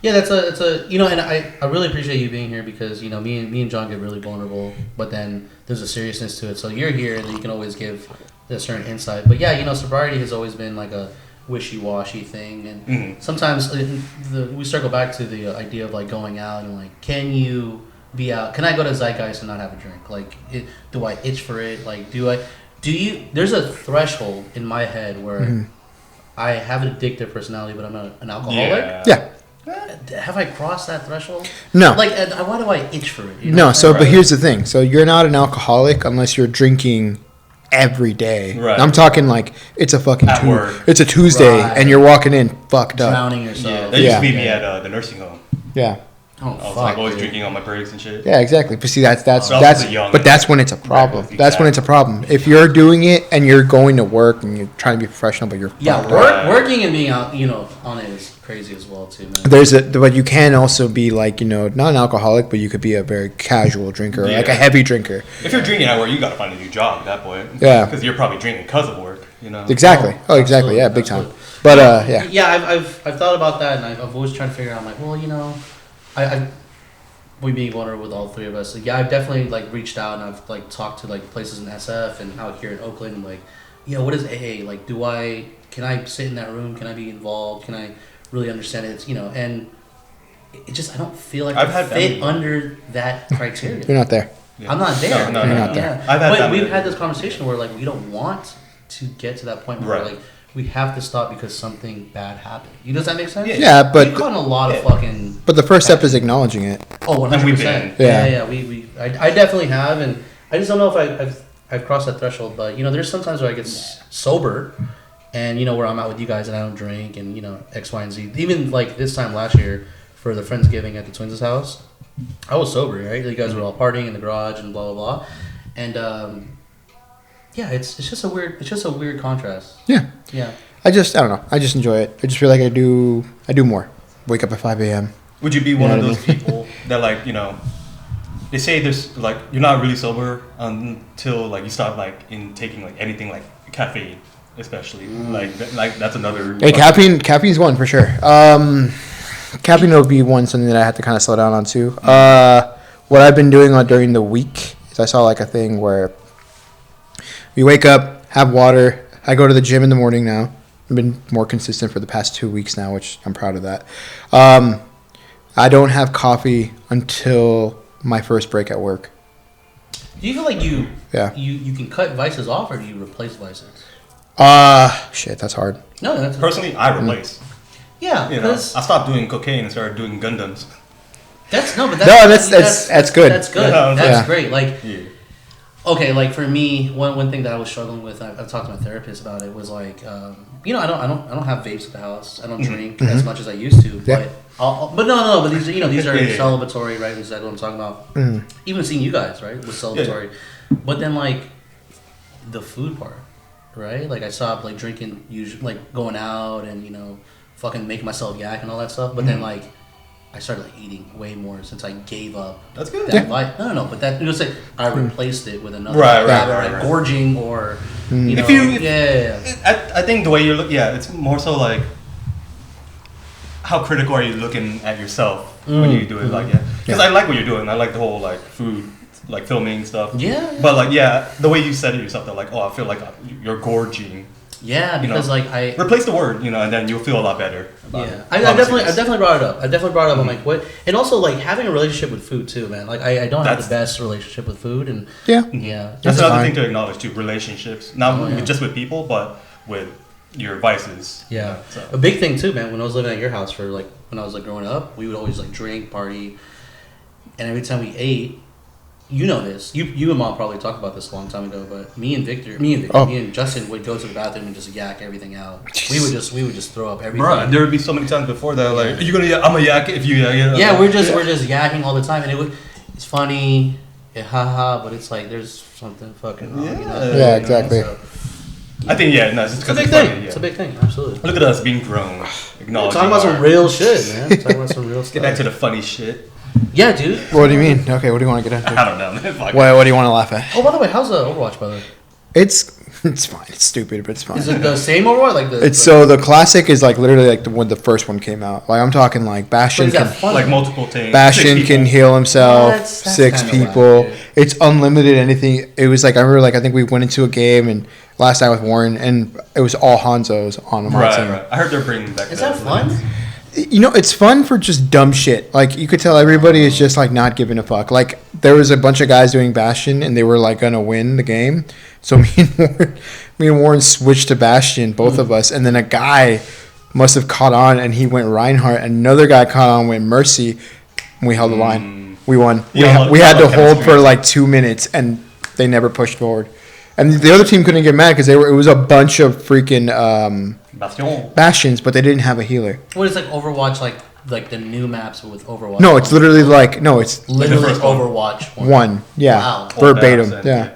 Yeah, that's a and I really appreciate you being here because me and John get really vulnerable, but then there's a seriousness to it. So you're here and you can always give a certain insight. But yeah, sobriety has always been like a wishy-washy thing, and sometimes we circle back to the idea of like going out and like, can you be out? Can I go to Zeitgeist and not have a drink? Like, do I itch for it? Like, do you? There's a threshold in my head where I have an addictive personality, but I'm not an alcoholic. Yeah. Have I crossed that threshold? No. Like, why do I itch for it? No. So, but here's the thing. So you're not an alcoholic unless you're drinking every day. Right. I'm talking like it's a fucking work. It's a Tuesday and you're walking in fucked up. Drowning yourself. Yeah, that used to be me at the nursing home. Yeah. Oh, I was like always drinking on my breaks and shit. Yeah, exactly. But see, that's young. but that's when it's a problem. Right, That's when it's a problem. If you're doing it and you're going to work and you're trying to be professional, but you're fucked up. Working and being out, on it is crazy as well too, man. But you can also be like not an alcoholic, but you could be a very casual drinker, or like a heavy drinker. If you're drinking at work, you got to find a new job at that point. Yeah, because you're probably drinking because of work. Exactly. Exactly. Yeah, big time. But yeah. Yeah, I've thought about that, and I've always tried to figure out. I'm like, well, we being vulnerable with all three of us. Like, yeah, I've definitely like reached out and I've like talked to like places in SF and out here in Oakland. And, like, what is AA? Like, can I sit in that room? Can I be involved? Can I really understand it? And it just I don't feel like I fit under that criteria. You're not there. I'm not there. No, you're not there. But we've had this conversation where like we don't want to get to that point where like we have to stop because something bad happened. Does that make sense? Yeah, but we've gotten a lot of fucking. But the first step is acknowledging it. Oh, 100%. Yeah. I definitely have, and I just don't know if I've crossed that threshold. But there's sometimes where I get sober, and where I'm out with you guys and I don't drink, and X, Y, and Z. Even like this time last year for the Friendsgiving at the Twins' house, I was sober, right? You guys were all partying in the garage and blah blah blah, and it's just a weird contrast. Yeah. I don't know. I just enjoy it. I just feel like I do more. Wake up at 5 a.m. Would you be one of those people that like, they say there's like, you're not really sober until like you start like taking like anything like caffeine, especially like that's another. Hey, caffeine's one for sure. Caffeine will be something that I have to kind of slow down on too. What I've been doing during the week is I saw like a thing where we wake up, have water. I go to the gym in the morning now. I've been more consistent for the past 2 weeks now, which I'm proud of that. I don't have coffee until my first break at work. Do you feel like you can cut vices off, or do you replace vices? Shit, that's hard. No, that's personally I replace. Yeah, I stopped doing cocaine and started doing Gundams. That's good. That's good. That's great. Like. Yeah. Okay, like for me, one thing that I was struggling with, I've talked to my therapist about it, was like, I don't have vapes at the house. I don't drink as much as I used to. Yeah. But these are celebratory, right? Is that what I'm talking about? Even seeing you guys, right, was celebratory. Yeah. But then like the food part, right? Like I stopped like drinking, usually like going out and fucking making myself yak and all that stuff. But then like. I started like eating way more since I gave up. That's good. No, but that say I replaced it with another right. gorging or I think the way you look, it's more so like how critical are you looking at yourself when you do it, because I like what you're doing. I like the whole like food, like filming stuff. But like the way you said it yourself, that like I feel like you're gorging. Yeah, because like I replace the word, and then you'll feel a lot better. I definitely brought it up. I'm like, what? And also like having a relationship with food too, man. Like I don't have the best relationship with food, and that's another thing to acknowledge too. Relationships, not just with people, but with your vices. Yeah, a big thing too, man. When I was living at your house for like when I was like growing up, we would always like drink, party, and every time we ate, you know this. You and Mom probably talked about this a long time ago, but me and Justin would go to the bathroom and just yak everything out. Jeez. We would just throw up everything. Bro, there would be so many times before that, like, are you gonna yak? I'm gonna yak if you yak. Yeah, we're just yakking all the time, and it's funny, haha, but it's like there's something fucking wrong. Yeah, exactly. So, I think it's a big thing. Funny, It's a big thing, absolutely. Look at us being grown, acknowledging. Talking about some real shit, man. Talking about some real stuff. Get back to the funny shit. Yeah, dude. What do you mean? Okay, what do you want to get into? I don't know, man. What do you want to laugh at? Oh, by the way, how's Overwatch, by the way? It's fine. It's stupid, but it's fine. Is it the same Overwatch? So the classic is like literally like when the first one came out. Like I'm talking like Bastion can like multiple things. Bastion can heal himself. That's 6 people. Wild, it's unlimited. Anything. It was like I remember like I think we went into a game and last night with Warren and it was all Hanzos on him. Right. I heard they're bringing back. Is that fun? It's fun for just dumb shit. Like, you could tell everybody is just, like, not giving a fuck. Like, there was a bunch of guys doing Bastion, and they were, like, going to win the game. So me and Warren switched to Bastion, both of us. And then a guy must have caught on, and he went Reinhardt. Another guy caught on, went Mercy. And we held the line. We won. We had to hold for, like, 2 minutes, and they never pushed forward. And the other team couldn't get mad because it was a bunch of freaking Bastions, but they didn't have a healer. What is like Overwatch like the new maps with Overwatch? No, it's literally it's literally Overwatch 1. Yeah, wow. Verbatim. Yeah.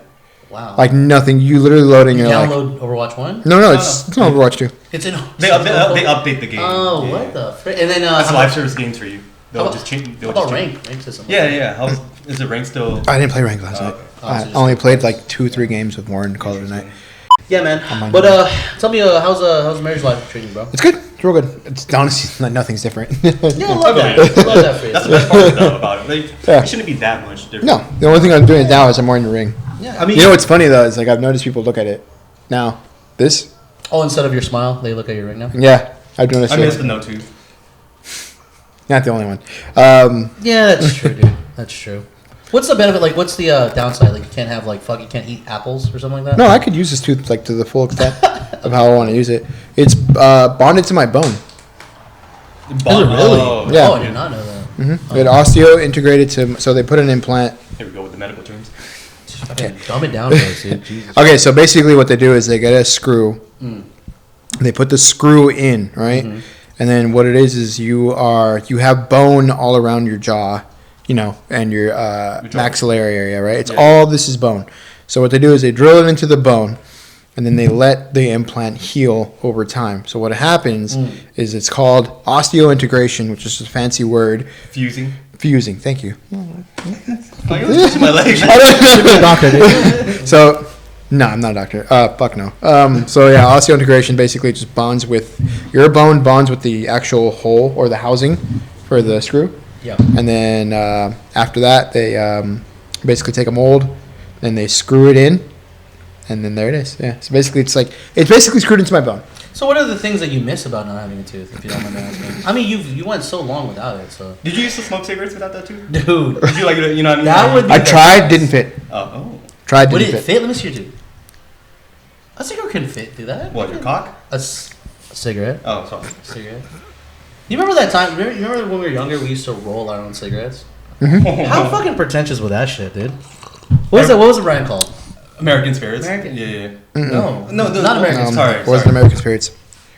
Wow. Like nothing. You literally load in. You download Overwatch 1? No, it's not Overwatch 2. It's in. They update the game. Oh, what the frick? And then that's live service games for you. They'll just change. How about rank system? Yeah. Is it rank still? I didn't play rank last night. I only played like 2-3 games with Warren. Call it a night. Yeah, man. But tell me, how's marriage life treating you, bro? It's good. It's real good. It's honestly like nothing's different. Yeah, I love that. Love that for you. That's the best part though, about it. It shouldn't be that much different. No, the only thing I'm doing now is I'm wearing the ring. Yeah, I mean, you know what's funny though is like I've noticed people look at it now. This. Oh, instead of your smile, they look at your ring now. Yeah, I've noticed. I mean, it's the no tooth. Not the only one. Yeah, that's true, dude. That's true. What's the benefit? Like, what's the downside? Like, you can't have you can't eat apples or something like that. No, I could use this tooth like to the full extent of how I want to use it. It's bonded to my bone. Is it really? Yeah. Oh, I did not know that. Mm-hmm. It osteo integrated to, so they put an implant. Here we go with the medical terms. Okay, dumb it down for us, dude. Jesus. Okay, so basically what they do is they get a screw. They put the screw in, right? Mm-hmm. And then what it is you have bone all around your jaw, and your maxillary area, right? It's all this is bone. So what they do is they drill it into the bone, and then they let the implant heal over time. So what happens is it's called osseointegration, which is a fancy word. Fusing, thank you. Oh, you're pushing my legs. Should be a doctor, dude. So, no, I'm not a doctor. Fuck no. So yeah, osseointegration basically just bonds with your bone bonds with the actual hole or the housing for the screw. Yeah. And then after that, they basically take a mold and they screw it in, and then there it is. Yeah. So basically, it's basically screwed into my bone. So what are the things that you miss about not having a tooth, if you don't mind me asking? I mean, you went so long without it, so. Did you used to smoke cigarettes without that tooth? Dude. Did you what I mean? That would be I tried, didn't fit. Oh. Tried, didn't fit. Would it fit? Let me see your tooth. A cigarette can fit through that. What, your cock? A cigarette. Oh, sorry. Cigarette. You remember that time? Remember when we were younger, we used to roll our own cigarettes? Mm-hmm. How fucking pretentious was that shit, dude? What was the brand called? American Spirits. American? Yeah. No, not American. Sorry. It wasn't American Spirits.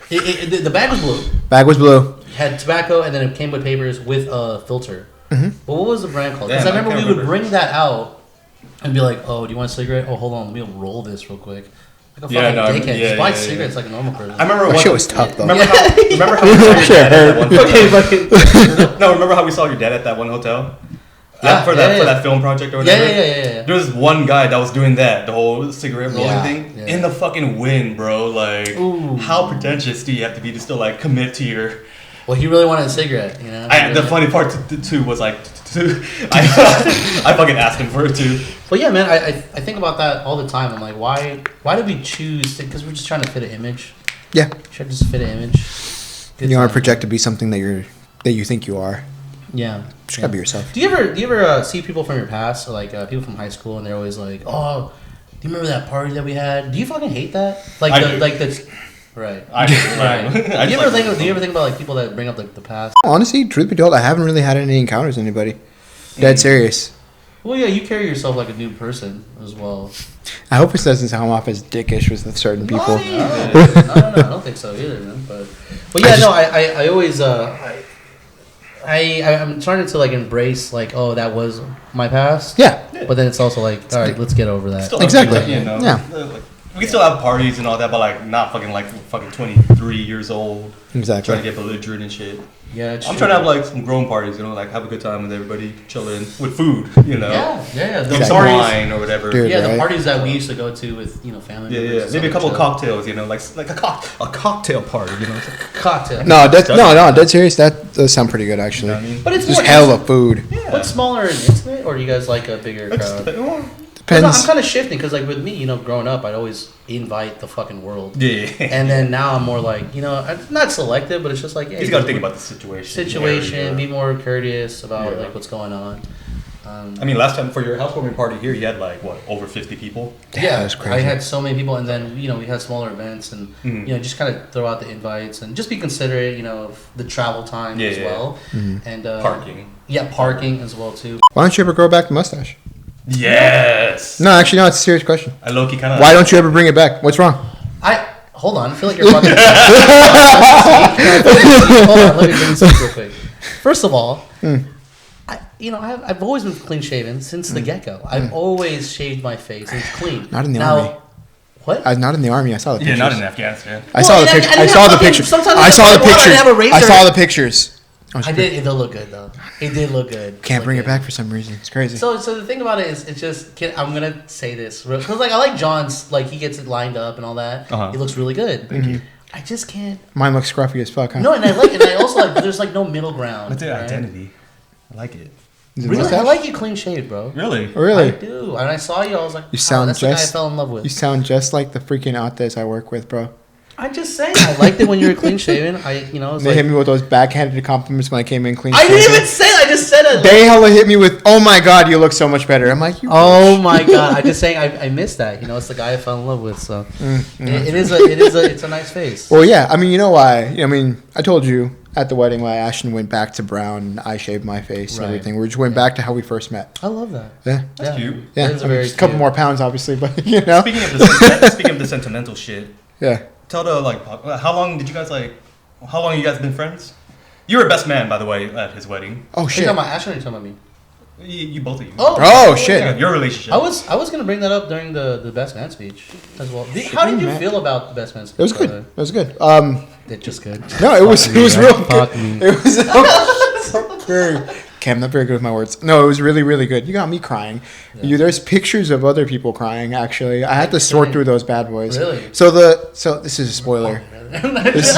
The bag was blue. Bag was blue. It had tobacco, and then it came with papers with a filter. Mm-hmm. But what was the brand called? Because I remember we would bring that out and be like, "Oh, do you want a cigarette? Oh, hold on, let me roll this real quick." Like a fucking dickhead. Just buy cigarettes like a normal person. I remember that shit was tough though. Remember how we saw your dad at that one hotel? No, remember how we saw your dad at that one hotel? For that film project or whatever? Yeah. There was one guy that was doing that, the whole cigarette rolling thing, in the fucking wind, bro. Like, how pretentious do you have to be to still, like, commit to your... Well, he really wanted a cigarette, you know? The funny part, too, was, like, I fucking asked him for it, too. But yeah, man, I think about that all the time. I'm like, why did we choose... Because we're just trying to fit an image. Yeah. Trying to just fit an image. You want to project to be something that you think you are. Yeah. Just gotta be yourself. Do you ever see people from your past, or like people from high school, and they're always like, "Oh, do you remember that party that we had?" Do you fucking hate that? Right. I do. Right. Do you ever think about like people that bring up like the past? Honestly, truth be told, I haven't really had any encounters with anybody. Dead serious. Well, yeah, you carry yourself like a new person as well. I hope it doesn't sound off as dickish with certain people. No, I don't think so either, man. But yeah, I always I'm starting to like embrace like, oh, that was my past. Yeah. But then it's also like, all right, let's get over that. Exactly. Like, you know, yeah. Like, we can still have parties and all that, but like not fucking 23 years old. Exactly. Trying to get belligerent and shit. Yeah, I'm trying to have like some grown parties, you know, like have a good time with everybody, chilling with food, you know. Yeah. Some wine or whatever. Dude, yeah, right? the parties that we used to go to with family. Yeah. Maybe a couple of cocktails, you know, like a cocktail party, you know. Cocktail. No, dead serious. That does sound pretty good actually. You know what I mean? But it's just more hella food. Yeah. What's smaller and intimate, or do you guys like a bigger crowd? Depends. I'm kind of shifting because, like, with me, growing up, I'd always invite the fucking world. Yeah. And then now I'm more like, I'm not selective, but it's just like, yeah, you got to think about the situation. Be more courteous about like what's going on. I mean, last time for your housewarming party here, you had like what, over 50 people? Yeah, that's crazy. I had so many people, and then we had smaller events, and just kind of throw out the invites and just be considerate, of the travel time as well, and parking. Yeah, parking as well too. Why don't you ever grow back the mustache? Yes. No, actually, no. It's a serious question. I low-key kind of. Why don't you ever bring it back? What's wrong? Hold on. I feel like you're fucking. Hold on. Let me bring this up real quick. First of all, I've always been clean shaven since the get go. I've always shaved my face. It's clean. Not in the army. What? I was not in the army. I saw the pictures. Yeah, not in Afghanistan. I saw the pictures. I saw the pictures. I saw the pictures. I did. It did look good though. It did look good. Can't bring it back for some reason. It's crazy. So the thing about it is, it's just. I'm gonna say this because like I like John's. Like he gets it lined up and all that. He looks really good. Thank you. I just can't. Mine looks scruffy as fuck. Huh? No, and I also like. There's like no middle ground. That's identity. I like it. Really, I like you clean shaved, bro. Really? Really? I do. And I saw you, I was like, you sound that's the guy I fell in love with. You sound just like the freaking Ates I work with, bro. I'm just saying, I liked it when you were clean shaven. They hit me with those backhanded compliments when I came in clean shaven. I didn't even say it. I just said it. They hella hit me with, "Oh my god, you look so much better." I'm like, oh my god. I'm just saying, I missed that. It's the guy I fell in love with. So it's a nice face. Well, yeah. I mean, you know why? I mean, I told you at the wedding why Ashton went back to brown. And I shaved my face and everything. We just went back to how we first met. I love that. Yeah, that's cute. Yeah, just a couple more pounds, obviously, but Speaking of the sentimental shit. Yeah. Tell how long you guys been friends? You were best man, by the way, at his wedding. Oh shit! Are you talking about Ashton or are you talking about me? You both of you. Oh shit! Yeah, your relationship. I was gonna bring that up during the best man speech as well. How did you feel about the best man speech? It was good. It was good. It's just good. No, it was real good. It was very. Okay, I'm not very good with my words. No, it was really, really good. You got me crying. Yeah. There's pictures of other people crying. Actually, I had to sort through those bad boys. Really? So this is a spoiler. This is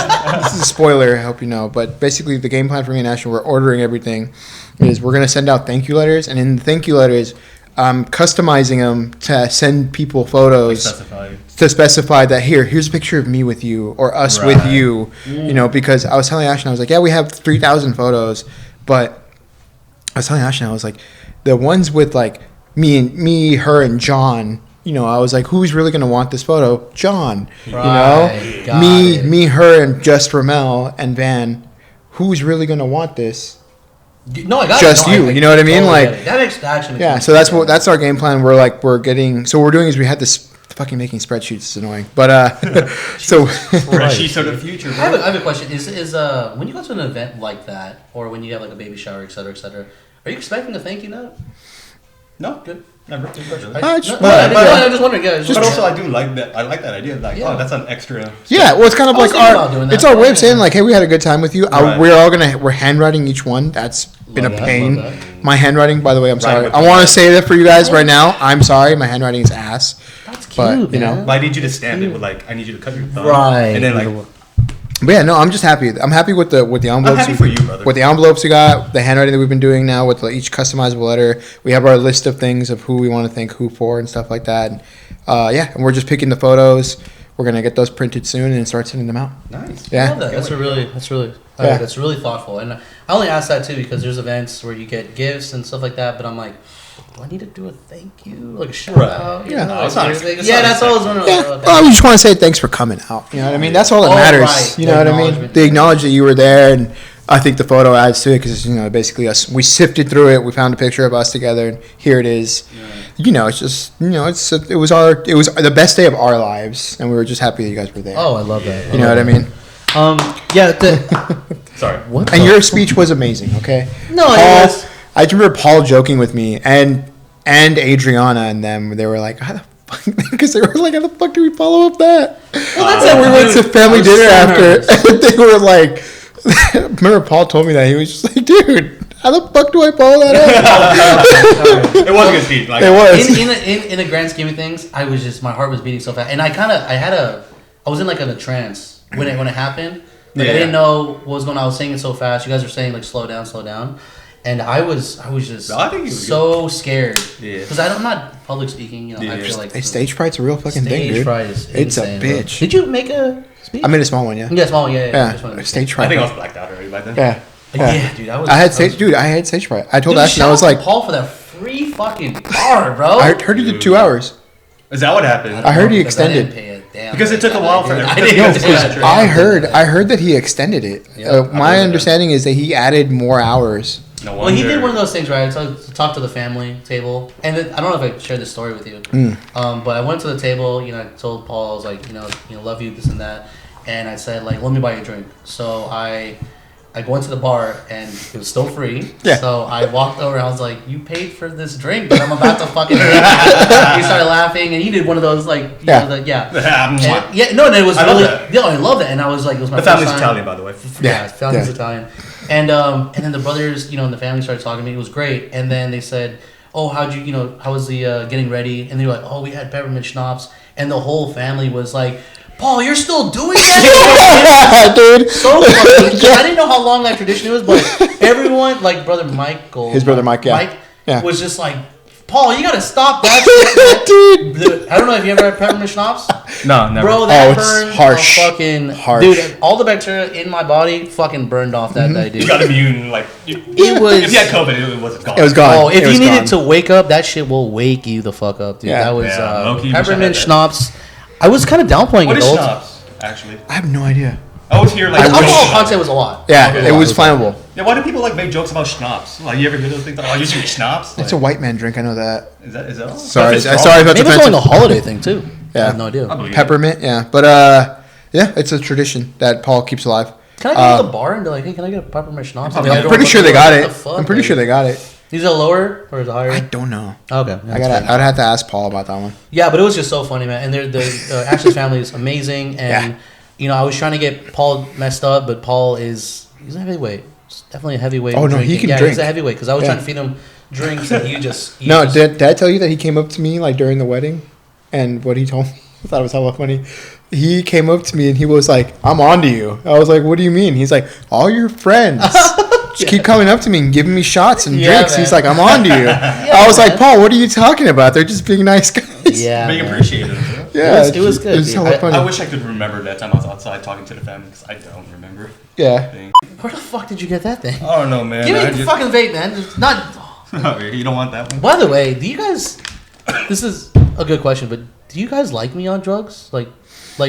a spoiler. I hope you know. But basically, the game plan for me and Ashton, we're ordering everything. Is we're gonna send out thank you letters, and in the thank you letters, I'm customizing them to send people photos to specify that here's a picture of me with you or us with you. Because I was telling Ashton, I was like, yeah, we have 3,000 photos, but I was telling Ashton, I was like, the ones with like me, her, and John. I was like, who's really gonna want this photo? John. Me, her, and just Rommel and Van. Who's really gonna want this? No, I got just it. You know what I mean? Totally that makes actually. Yeah, so that's our game plan. We're getting. So what we're doing is we had this fucking making spreadsheets. It's annoying, but so spreadsheets are the future. I have a question. Is when you go to an event like that, or when you have like a baby shower, et cetera, are you expecting a thank you note? No, good. Never. I'm just wondering, guys. But also, I do like that. I like that idea. Like, that's an extra. Yeah, well, it's kind of like our way of saying like, hey, we had a good time with you. We're handwriting each one. That's been a pain. My handwriting, by the way, I'm sorry. I want to say that for you guys right now. I'm sorry, my handwriting is ass. That's cute, But I need you to stamp it with like, I need you to cut your thumb, and then like. But yeah, no, I'm just happy. I'm happy with the envelopes. I'm happy for you, brother. With the envelopes we got, the handwriting that we've been doing now with each customizable letter. We have our list of things of who we want to thank who for and stuff like that. And we're just picking the photos. We're gonna get those printed soon and start sending them out. Nice. Yeah. I love that. That's really thoughtful. And I only ask that too because there's events where you get gifts and stuff like that. But I'm like, do I need to do a thank you, like a shout out? That's all I was wondering. Well, we just want to say thanks for coming out. You know what I mean? That's all that matters. Right. You know what I mean? They acknowledge that you were there and I think the photo adds to it because, basically us. We sifted through it. We found a picture of us together, and here it is. Yeah. It's just, it was the best day of our lives, and we were just happy that you guys were there. Oh, I love that. You know what I mean? Sorry. What? And your speech was amazing. Okay. No, it was. I remember Paul joking with me and Adriana and them. They were like, how the fuck? Because they were like, how the fuck do we follow up that? Well, that's it. We went to family dinner after, and they were like, remember Paul told me that. He was just like, dude, how the fuck do I follow that up? It was a good speech. It was. In the grand scheme of things, my heart was beating so fast, and I was in like a trance when it happened. Like I didn't know what was going on. I was saying it so fast. You guys were saying like slow down. And I was just so scared because I'm not public speaking. I feel like stage fright's a real fucking thing, dude. Stage fright is it's insane, a bitch. Bro. Did you make a speech? I made a small one, yeah. Yeah, small one, yeah. Stage fright. I think I was blacked out already by then. Yeah, dude. I had stage fright. I told Ashton, I was like, Paul for that free fucking bar, bro. I heard he did 2 hours. Is that what happened? I heard he extended. Because it took a while for everything. I heard that he extended it. My understanding is that he added more hours. No wonder. Well, he did one of those things, right? So I talked to the family table, and then, I don't know if I shared this story with you, but I went to the table. I told Paul, I was like, love you, this and that, and I said like, let me buy you a drink. So I go into the bar, and it was still free. Yeah. So I walked over, and I was like, you paid for this drink that I'm about to fucking drink. He started laughing, and he did one of those like, and, it was really, I love it, and I was like, it was my the first family's time. Italian, by the way. Yeah, family's Italian. And then the brothers, and the family started talking to me. It was great. And then they said, "Oh, how was the getting ready?" And they were like, "Oh, we had peppermint schnapps." And the whole family was like, "Paul, you're still doing that?" Dude. So funny. I didn't know how long that tradition was, but everyone, like brother Michael, his brother Mike, was just like, "Paul, you gotta stop that shit, dude." I don't know if you ever had peppermint schnapps. No, never. Bro, that burned harsh. Dude, all the bacteria in my body fucking burned off that day, dude. You got immune, like it was. If you had COVID, it was gone. It was gone. Oh, if you needed to wake up, that shit will wake you the fuck up, dude. That was peppermint schnapps. I was kind of downplaying what it. What is schnapps, actually? I have no idea. I always hear like alcohol content was a lot. Yeah, it was flammable. Yeah, why do people like make jokes about schnapps? Like, you ever hear those things? Like, oh, you drink schnapps? It's a white man drink. I know that. Is that? Sorry if that's maybe offensive. it's only a holiday thing too. Yeah, I have no idea. Peppermint, but it's a tradition that Paul keeps alive. Can I go to the bar and be like, hey, can I get a peppermint schnapps? I'm pretty sure they got it. I'm pretty sure they got it. Is it lower or is it higher? I don't know. Okay. I'd have to ask Paul about that one. Yeah, but it was just so funny, man. And the Ashley's family is amazing. And, I was trying to get Paul messed up, but Paul he's a heavyweight. He's definitely a heavyweight. Oh, no, he can drink. He's a heavyweight because I was trying to feed him drinks and he just... Did I tell you that he came up to me like during the wedding? And what he told me, I thought it was hella funny. He came up to me and he was like, I'm on to you. I was like, what do you mean? He's like, all your friends just keep coming up to me and giving me shots and drinks. Man. He's like, I'm on to you. I was like, Paul, what are you talking about? They're just being nice guys. Yeah, being appreciated. Yeah, it was good. It was hella funny. I wish I could remember that time I was outside talking to the family because I don't remember. Yeah. Where the fuck did you get that thing? I don't know, man. Give me the fucking vape, man. It's not... You don't want that one? By the way, do you guys... This is a good question, but do you guys like me on drugs? Like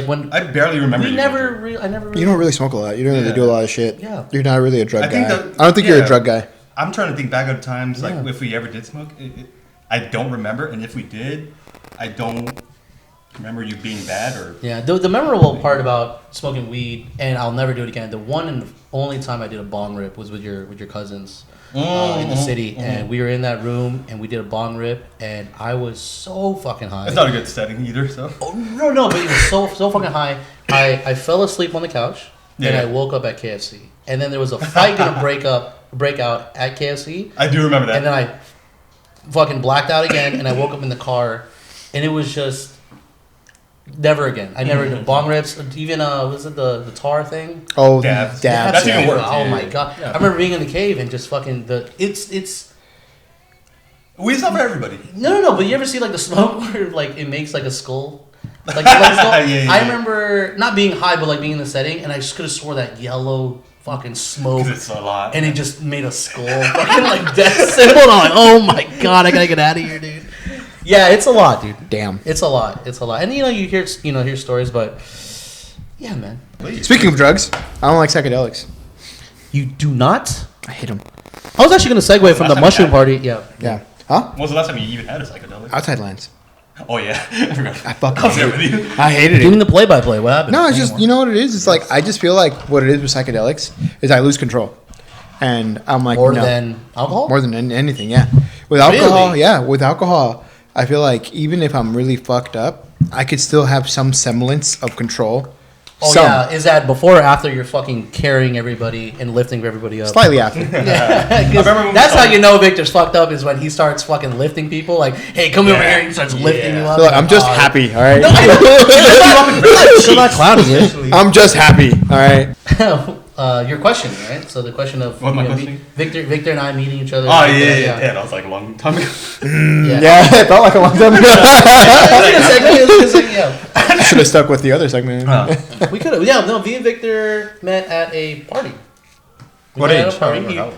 when... I barely remember I never really... You don't really smoke a lot. You don't really do a lot of shit. Yeah. You're not really a drug guy. I don't think you're a drug guy. I'm trying to think back at times, like, if we ever did smoke. I don't remember, and if we did, I don't remember you being bad or... Yeah, the memorable part about smoking weed, and I'll never do it again, the one and only time I did a bong rip was with your cousins in the city, and we were in that room, and we did a bong rip, and I was so fucking high. It's not a good setting either, so... Oh, no, but it was so fucking high. I fell asleep on the couch, and I woke up at KFC. And then there was a fight gonna break out at KFC. I do remember that. And then I fucking blacked out again, and I woke up in the car, and it was just never again. I never did bong rips. Even was it the tar thing? Oh, dabs. That's even worse. Oh my god! Yeah. I remember being in the cave and just fucking it's. Weed's not for everybody. No. But you ever see like the smoke where like it makes like a skull? Like I remember not being high, but like being in the setting, and I just could have swore that yellow fucking smoke. It's a lot. And it just made a skull, fucking like death symbol. And I'm like, oh my god, I gotta get out of here, dude. Yeah, it's a lot, dude. Damn, it's a lot. And you hear stories, but yeah, man. Speaking of drugs, I don't like psychedelics. You do not? I hate them. I was actually going to segue from the mushroom party. Yeah. Yeah. Huh? When was the last time you even had a psychedelic? Outside Lands. Oh, yeah. I forgot. I fucking I was there with you. I hated Give me it. the play-by-play. What happened? No, it's just, you know what it is? It's like, I just feel like what it is with psychedelics is I lose control. And I'm like, More no. than alcohol? More than anything, yeah. With alcohol, Really? yeah. With alcohol, I feel like even if I'm really fucked up, I could still have some semblance of control. Oh, yeah. Is that before or after you're fucking carrying everybody and lifting everybody up? Slightly after. That's how you know Victor's fucked up is when he starts fucking lifting people. Like, hey, come over here. And he starts lifting you up. So, like, I'm just happy, all right? Still not clowning you. I'm just happy, all right? Your question, right? So the question of What's my question? Victor and I meeting each other. Oh, yeah. That was like a long time ago. Yeah, it felt like a long time ago. Should have stuck with the other segment. We could have. Yeah, no, me and Victor met at a party. What age?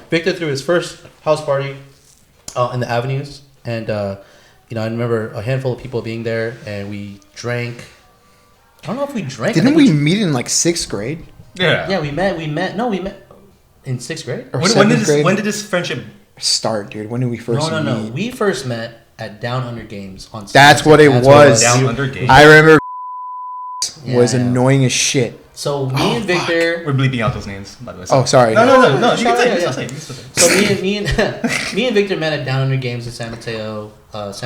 Victor threw his first house party in the Avenues. And, I remember a handful of people being there, and we drank. I don't know if we drank. Didn't we meet in like 6th grade? Yeah. Yeah, we met in 6th grade. Or When did this friendship start, dude? When did we first meet? No. We first met at Down Under Games on That's what it was. Down Under Games? I remember was Yeah. annoying as shit. So me and Victor. We're bleeping out those names, by the way. Oh, sorry. No. You can say it. So me and Victor met at Down Under Games in San Mateo Ave.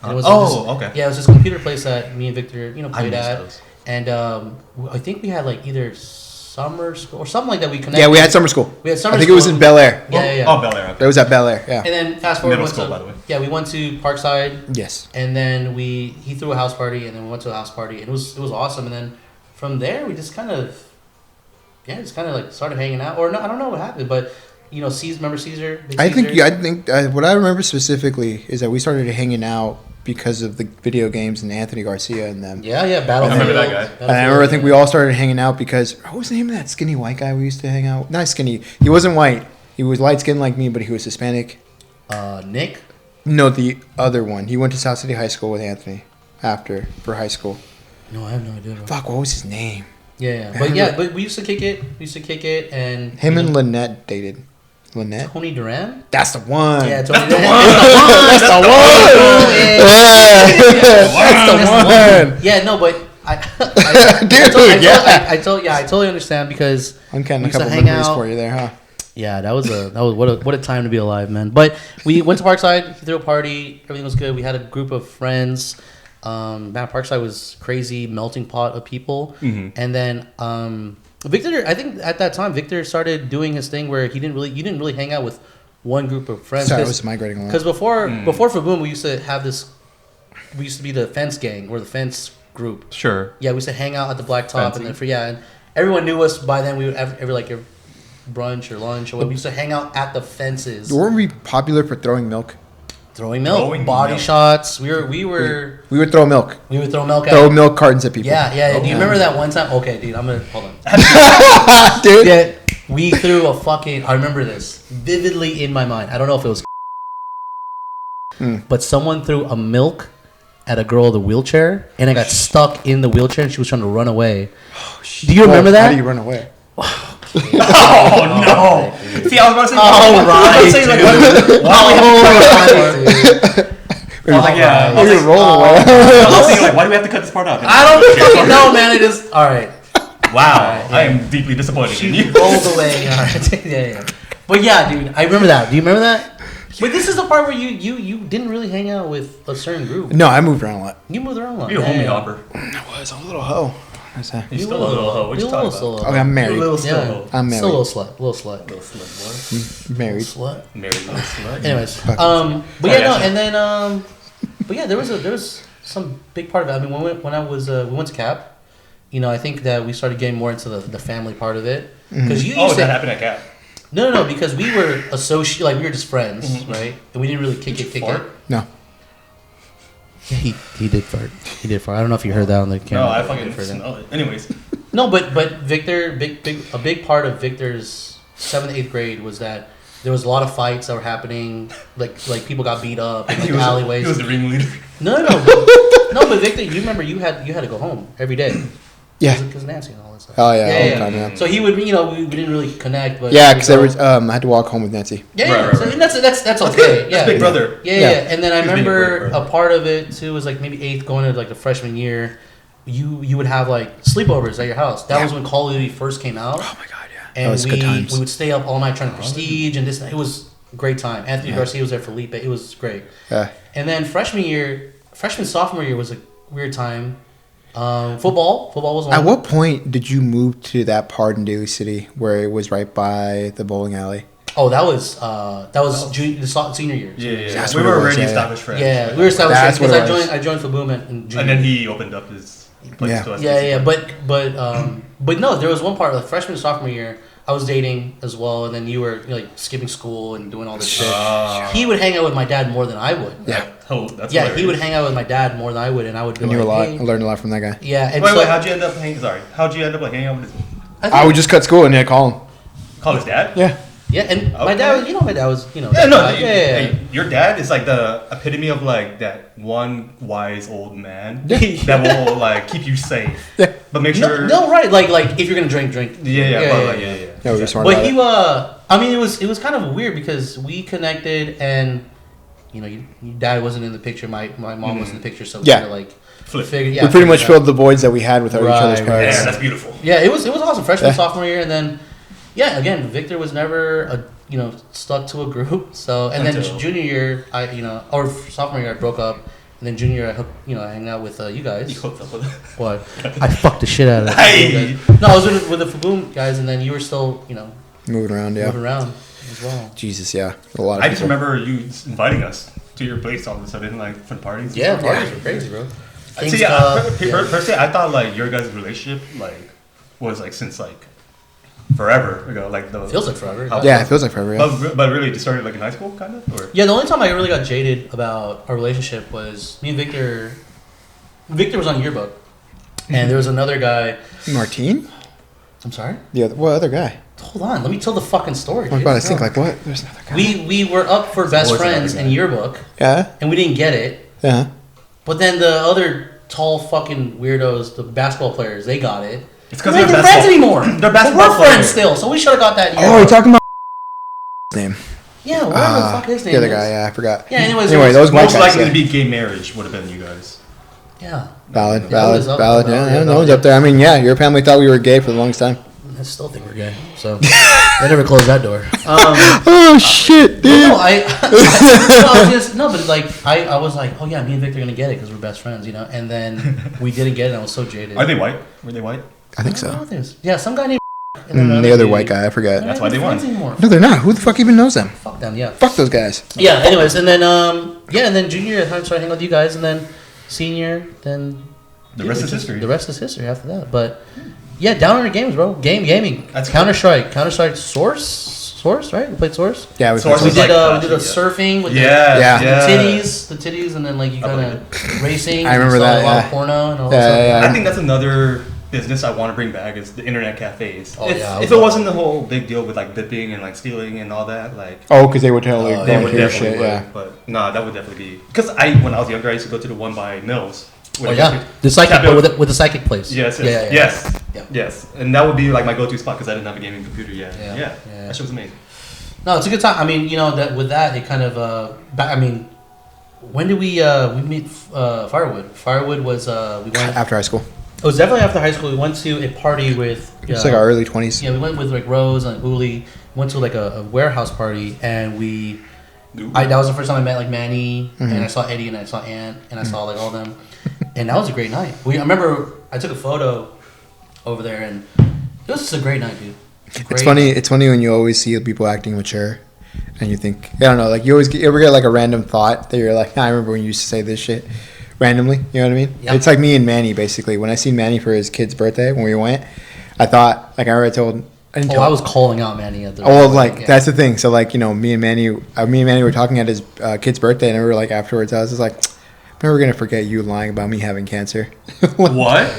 And it was okay. Yeah, it was this computer place that me and Victor, played at. Those. And I think we had like either summer school or something like that. We connected. Yeah, we had summer school. We had summer I think school. it was in Bel Air. Yeah. Oh, Bel Air. It was at Bel Air, yeah. And then fast forward. Middle school, by the way. Yeah, we went to Parkside. Yes. And then he threw a house party, and then we went to a house party, and it was awesome. And then from there, we just kind of like started hanging out. Or no, I don't know what happened, but remember Caesar? I think what I remember specifically is that we started hanging out because of the video games and Anthony Garcia and them. Yeah, Battlefield. I remember that guy. And I remember, I think we all started hanging out because what was the name of that skinny white guy we used to hang out? Not skinny. He wasn't white. He was light skinned like me, but he was Hispanic. Nick? No, the other one. He went to South City High School with Anthony for high school. No, I have no idea. Fuck, what was his name? Yeah. But we used to kick it. And him and Lynette dated. Lynette? Tony Duran? That's the one. Yeah, Tony Duran. That's the one. Yeah, no, but I totally understand because I'm counting a we used to couple hang memories out. for you there, huh? Yeah, that was what a time to be alive, man. But we went to Parkside, threw a party, everything was good. We had a group of friends. Parkside was crazy melting pot of people, and then Victor. I think at that time Victor started doing his thing where you didn't really hang out with one group of friends. Sorry, I was migrating a lot. Because before FWABOOM, we used to have this. We used to be the fence gang or the fence group. Sure. Yeah, we used to hang out at the Blacktop, and then and everyone knew us by then. We would every brunch or lunch or what. We used to hang out at the fences. Weren't we popular for throwing milk? Throwing body shots. We would throw milk. We would throw milk. Throw milk cartons at people. Yeah. Do you remember that one time? Okay, dude, I'm gonna hold on. Dude. Yeah, we threw a fucking. I remember this vividly in my mind. I don't know if it was, but someone threw a milk at a girl in the wheelchair, and I got stuck in the wheelchair, and she was trying to run away. Oh, do you remember that? How do you run away? Oh no! See, I was about to say. Roll away. I was thinking, like, why do we have to cut this part out? I don't fucking know, man. It is all right. Wow, I am deeply disappointed in you. Rolled away. All right. Yeah. But yeah, dude, I remember that. Do you remember that? But this is the part where you didn't really hang out with a certain group. No, I moved around a lot. You moved around a lot. You're a homie hopper. I was a little hoe. You're still a little hoe. What you talking about? Okay, I'm married. You're a little hoe. I'm married. Still a little slut. Little slut, boy. Married. Slut. Married little slut. Anyways, but there was some big part of it. I mean, we went to Cap. I think that we started getting more into the family part of it because that happened at Cap. No, because we were we were just friends, right? And we didn't really kick it. No. Yeah, he did fart. He did fart. I don't know if you heard that on the camera. No, I fucking smell it. Anyways. No, but Victor, a big part of Victor's 7th, 8th grade was that there was a lot of fights that were happening. Like people got beat up in alleyways. He was the ringleader. No, but Victor, you remember you had to go home every day. Yeah. Because Nancy and all that stuff. Oh yeah, all the yeah. time, yeah. So he would, we didn't really connect, but yeah, because I had to walk home with Nancy. Yeah, right. So, and that's okay. Good. That's big brother. Yeah. And then I He's remember big brother. a part of it too was like maybe 8th going to like the freshman year. You would have like sleepovers at your house. That was when Call of Duty first came out. Oh my god, yeah. And that was good times. we would stay up all night trying to prestige and this. It was a great time. Anthony Garcia was there. Felipe. It was great. Yeah. And then sophomore year was a weird time. Football was one. At what point did you move to that part in Daly City where it was right by the bowling alley? Oh, that was senior year. Yeah. We were already established friends. Yeah, we were established That's friends what it because I joined FWABOOM in junior. And then he opened up his place to us. Yeah. But no, there was one part like freshman and sophomore year. I was dating as well, and then you were like skipping school and doing all this shit. He would hang out with my dad more than I would. Yeah. That's Yeah, hilarious. he would hang out with my dad more than I would, and I would be I knew a lot. Hey. I learned a lot from that guy. Yeah. And Wait, so, how'd you end up hanging? Sorry, how'd you end up like hanging out with his? I would just cut school and I'd call him. Call his dad? Yeah. Yeah, and my dad was, Yeah, that no, guy. hey, your dad is like the epitome of like that one wise old man that will like keep you safe. Yeah. But make sure. No, right. Like if you're gonna drink. Yeah. Yeah, we were smart But about it. I mean, it was kind of weird because we connected, and your dad wasn't in the picture. My mom was in the picture, so we Yeah. kind of like Flip. figured. Yeah, we pretty much figured it out. filled the voids that we had with each other's Right, parents. Yeah, that's beautiful. Yeah, it was awesome. Freshman, Yeah. sophomore year, and then again, Victor was never stuck to a group. So and then Until- junior year, or sophomore year, I broke up. And then junior year, I hang out with you guys. You hooked up with What? I fucked the shit out of it. Hey! No, I was with the FWABOOM guys, and then you were still, Moving around, yeah. moving around as well. Jesus, yeah. A lot of I just people. remember you inviting us to your place all of a sudden, like for parties. Yeah, parties were crazy, bro. See, personally, I thought like your guys' relationship like was like since like forever ago, like the Feels like forever. Yeah, it feels like forever. Yeah. But really, just started like in high school, kind of, or Yeah, the only time I really got jaded about our relationship was me and Victor. Victor was on yearbook, and there was another guy. Martine? I'm sorry. What other guy? Hold on, let me tell the fucking story. I was Dude. about to think, like, what? There's another guy. We were up for best always friends another in guy. yearbook, Yeah? and we didn't get it. Yeah. But then the other tall fucking weirdos, the basketball players, they got it. it's because We're not they're even friends basketball. anymore. They're But basketball we're friends players. still, so we should have got that. Oh, yearbook. you're talking about name. Yeah, whatever the fuck his name The other is. guy, yeah, I forgot. Yeah, anyways, Anyway, those white Most guys. likely Yeah. to be gay marriage would have been you guys. Yeah. Valid. Yeah, it was up Yeah, there. no one's up there. I mean, yeah, your family thought we were gay for the longest time. I still think we're gay, so they never closed that door. Oh, shit, dude. No, but like I was like, oh yeah, me and Victor are gonna get it because we're best friends, and then we didn't get it. And I was so jaded. Are they white? Were they white? I think I don't know so. what it is. Yeah, some guy named. And then The other dude. white guy, I forgot. They're That's not why they even won. friends anymore. No, they're not. Who the fuck even knows them? Fuck them. Yeah. Fuck those guys. Yeah. Anyways, and then and then junior year, I started hanging with you guys, and then senior, then The rest is history. The rest is history after that. But yeah, down in the games, bro. Gaming. That's Counter Strike, Source, right? We played Source. Yeah, we Source We was did like we did a flashy, surfing with Yeah. the titties, and then like you kind of racing. I remember and that, a lot yeah. of porno and all Yeah, that yeah, stuff. I think that's another business I want to bring back is the internet cafes. Oh, yeah, I if would it love wasn't the whole big deal with like bipping and like stealing and all that, like Oh, because they would totally Oh, go they and would hear definitely shit, would. yeah. But no, that would definitely be because when I was younger, I used to go to the one by Mills. Oh yeah, the psychic with the psychic place. Yes, Yeah. yes, and that would be like my go-to spot because I didn't have a gaming computer yet. Yeah. That shit was amazing. No, it's a good time. I mean, that with that, it kind of. I mean, when did we meet Firewood? Firewood was we went. After high school. It was definitely after high school. We went to a party with. It's like our early 20s. Yeah, we went with like Rose and Uli. Went to like a warehouse party, and we. That was the first time I met like Manny, and I saw Eddie, and I saw Ant, and I saw like all them, and that was a great night. I remember I took a photo over there, and it was just a great night, dude. It's funny. It's funny when you always see people acting mature, and you think, I don't know, like you ever get like a random thought that you're like, I remember when you used to say this shit randomly. You know what I mean? Yeah. It's like me and Manny basically. When I seen Manny for his kid's birthday when we went, I thought like I already told. I was calling out Manny at the. Oh, like that's the thing. So like me and Manny were talking at his kid's birthday, and we were like afterwards, I was just like, I'm never gonna forget you lying about me having cancer. What?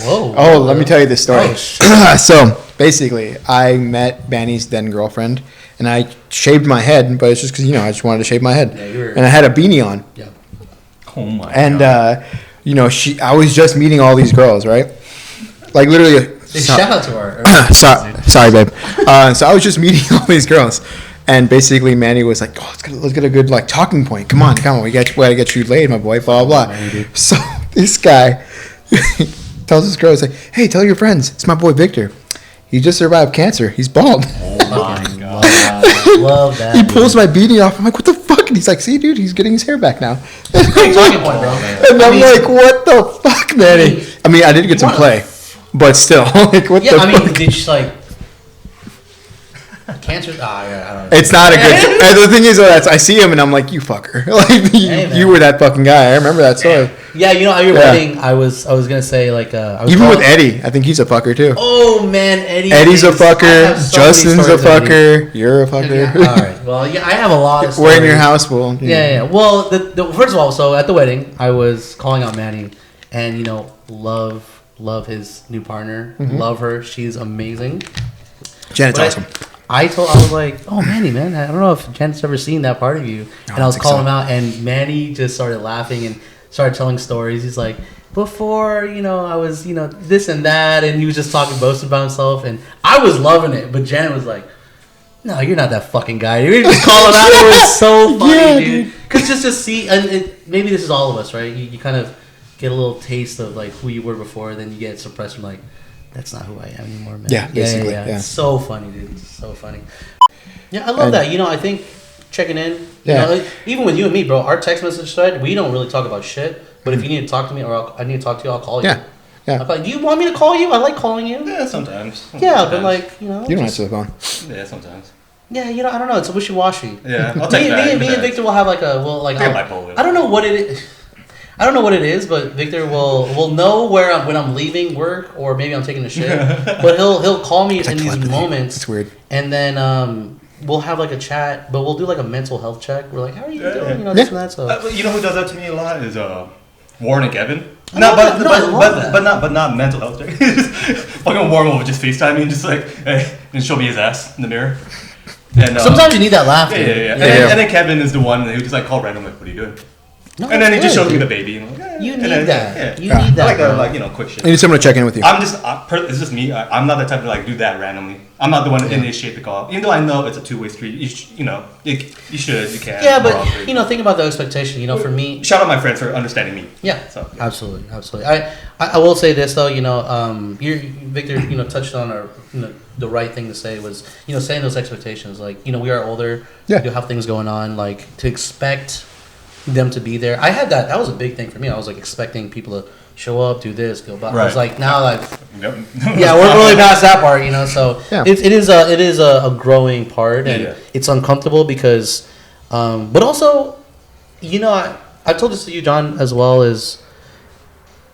Whoa. Oh, let me tell you this story. Oh, shit. So basically, I met Manny's then girlfriend, and I shaved my head, but it's just because I just wanted to shave my head, and I had a beanie on, Yeah. Oh my and god. I was just meeting all these girls, right? Like literally Shout out to our. Sorry, babe. So I was just meeting all these girls, and basically Manny was like, "Oh, let's get a good like talking point. Come on, we gotta get you laid, my boy." Blah blah. So this guy tells this girl, he's like, "Hey, tell your friends, it's my boy Victor. He just survived cancer. He's bald." Oh my god, love that. He pulls my beanie off. I'm like, "What the fuck?" And he's like, "See, dude, he's getting his hair back now." Great talking point, bro. And I'm like, "What the fuck, Manny?" I mean, I did get some play. But still, like, what the fuck? I mean, did you like cancer? I don't know. It's not a good. And the thing is, I see him and I'm like, you fucker. Like, you were that fucking guy. I remember that story. Yeah, you know, at your wedding, I was gonna say like, even with Eddie, I think he's a fucker too. Oh man, Eddie's a fucker. Justin's a fucker. You're a fucker. All right. Well, yeah, I have a lot of stories. We're in your house, well. Yeah. Well, first of all, so at the wedding, I was calling out Manny, and you know, love his new partner. Mm-hmm. Love her. She's amazing. Janet's awesome. I was like, oh, Manny, man, I don't know if Janet's ever seen that part of you. And I was calling him out, and Manny just started laughing and started telling stories. He's like, before, you know, I was, you know, this and that, and he was just boasting about himself, and I was loving it. But Janet was like, no, you're not that fucking guy. You just call him out. It was so funny, dude. Because just to see, and maybe this is all of us, right? You kind of get a little taste of like who you were before, then you get suppressed from like, that's not who I am anymore, man. Yeah, basically. Yeah. It's so funny, dude. It's so funny. Yeah, I love that. You know, I think checking in. You know, like, even with you and me, bro, our text message thread, we don't really talk about shit. But if you need to talk to me or I need to talk to you, I'll call you. Yeah. Like, do you want me to call you? I like calling you. Yeah, sometimes. But like, you know. You don't answer the phone. Yeah, sometimes. Yeah, you know, I don't know. It's wishy-washy. Yeah, I'll take that. Me and Victor will have like a I don't know what it is. I don't know what it is, but Victor will know when I'm leaving work or maybe I'm taking a shit. But he'll call me in these moments. It's weird. And then we'll have like a chat, but we'll do like a mental health check. We're like, how are you doing? You know, this and that. So you know who does that to me a lot is Warren and Kevin. I love that. But not mental health check. Fucking Warren will just FaceTime me and just like, hey, and show me his ass in the mirror. And sometimes you need that laugh. Yeah. And then Kevin is the one who just like call random like, what are you doing? No, and then he just shows me the baby. And I'm like, you need that. You need that. I like quick shit. You need someone to check in with you. It's just me. I'm not the type to like do that randomly. I'm not the one to initiate the call. Even though I know it's a two-way street. You should, you can. Yeah, but think about the expectation. You know, for me. Shout out my friends for understanding me. Yeah, absolutely. I will say this though. You know, Victor, touched on the right thing to say was, saying those expectations. Like, we are older. Yeah. You have things going on. Like, to expect them to be there. I had that was a big thing for me. I was like expecting people to show up, do this, go back. Right. I was like, now we're really past that part, so it is a growing part, and it's uncomfortable because but also, I told this to you, John, as well, is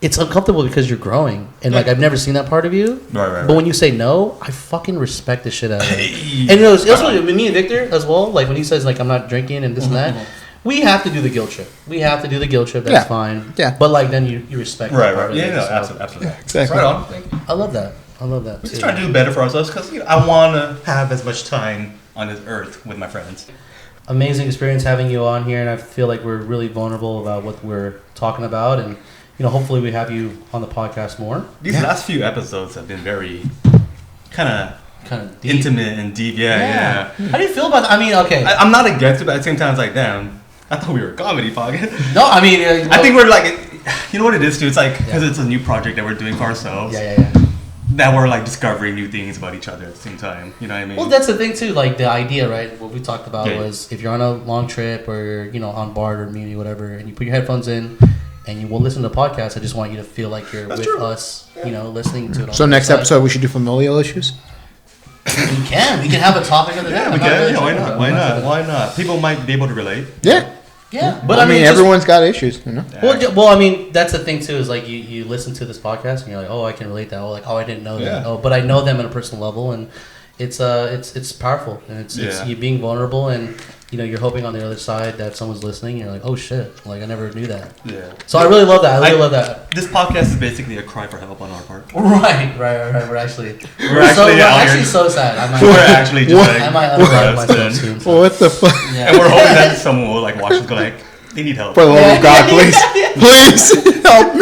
it's uncomfortable because you're growing, and like I've never seen that part of you. Right. But when you say no, I fucking respect the shit out of it. And it's also with me and Victor as well. Like when he says like I'm not drinking and this and that. We have to do the guilt trip. That's fine. Yeah. But like then you respect that part of it. Absolutely. Yeah, exactly. Right on. I love that. We're just trying to do better for ourselves because I want to have as much time on this earth with my friends. Amazing experience having you on here, and I feel like we're really vulnerable about what we're talking about, and hopefully we have you on the podcast more. These last few episodes have been very kind of intimate and deep. Yeah. How do you feel about that? I mean, okay. I'm not against it, but at the same time, it's like, damn, I thought we were a comedy podcast. No, I mean, I think we're like, you know what it is too? It's like, because it's a new project that we're doing for ourselves. Yeah. That we're like discovering new things about each other at the same time. You know what I mean? Well, that's the thing too. Like the idea, right? What we talked about was if you're on a long trip or you're, on BART or Muni, whatever, and you put your headphones in and you will listen to the podcast, I just want you to feel like you're with us, listening to it. So next episode, we should do familial issues? We can have a topic of the day. Yeah, we can. Why not? People might be able to relate. Yeah, but I mean everyone's got issues, Well, I mean, that's the thing too. Is like you listen to this podcast and you're like, oh, I can relate that. Oh, like, oh, I didn't know that. Oh, but I know them at a personal level, and it's powerful, and it's you being vulnerable, and you're hoping on the other side that someone's listening. And you're like, oh shit, like I never knew that. Yeah. So I really love that. I really love that. This podcast is basically a cry for help on our part. Right. We're actually so sad. We're actually just I might unplug myself soon. So. What the fuck? Yeah. And we're hoping that someone will like watch us go like, they need help. For the love of God, please. Please. Help me.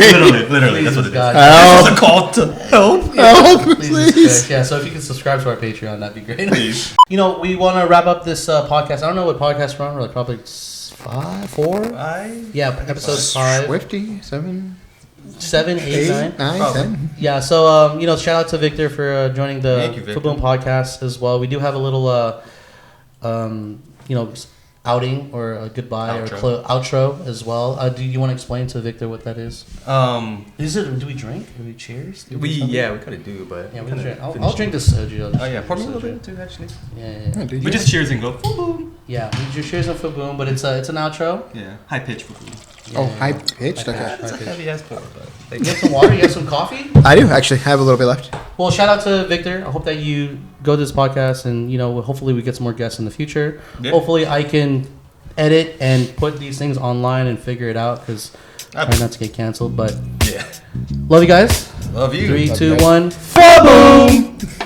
Literally, that's what it is. Help. It's a call to help. Help, please. Yeah, so if you can subscribe to our Patreon, that'd be great. Please. You know, we want to wrap up this podcast. I don't know what podcast we're on. We're like probably 5, 4? Yeah, episode 5. Swifty, 7. 7, 8, 9. 9, 10. Yeah, so you know, shout out to Victor for joining the FWABOOM podcast as well. We do have a little you know, outing or a goodbye outro as well. Do you want to explain to Victor what that is? Is it? Do we drink? Do we cheers? We kind of do, but yeah, we drink. I'll drink the soju. Oh yeah, pour me a little bit too, actually. Yeah. We just cheers and go. Boom. Yeah, we just cheers and FWABOOM, but it's an outro. Yeah, high pitch FWABOOM. Yeah, high pitched. Okay. It's a heavy ass pour, but you have some water. You have some coffee. I do actually have a little bit left. Well, shout out to Victor. I hope that you go to this podcast, and you know, hopefully we get some more guests in the future. Yeah. Hopefully, I can edit and put these things online and figure it out because I try not to get canceled. But yeah, love you guys. Love you. 3, 2, 1. FWABOOM.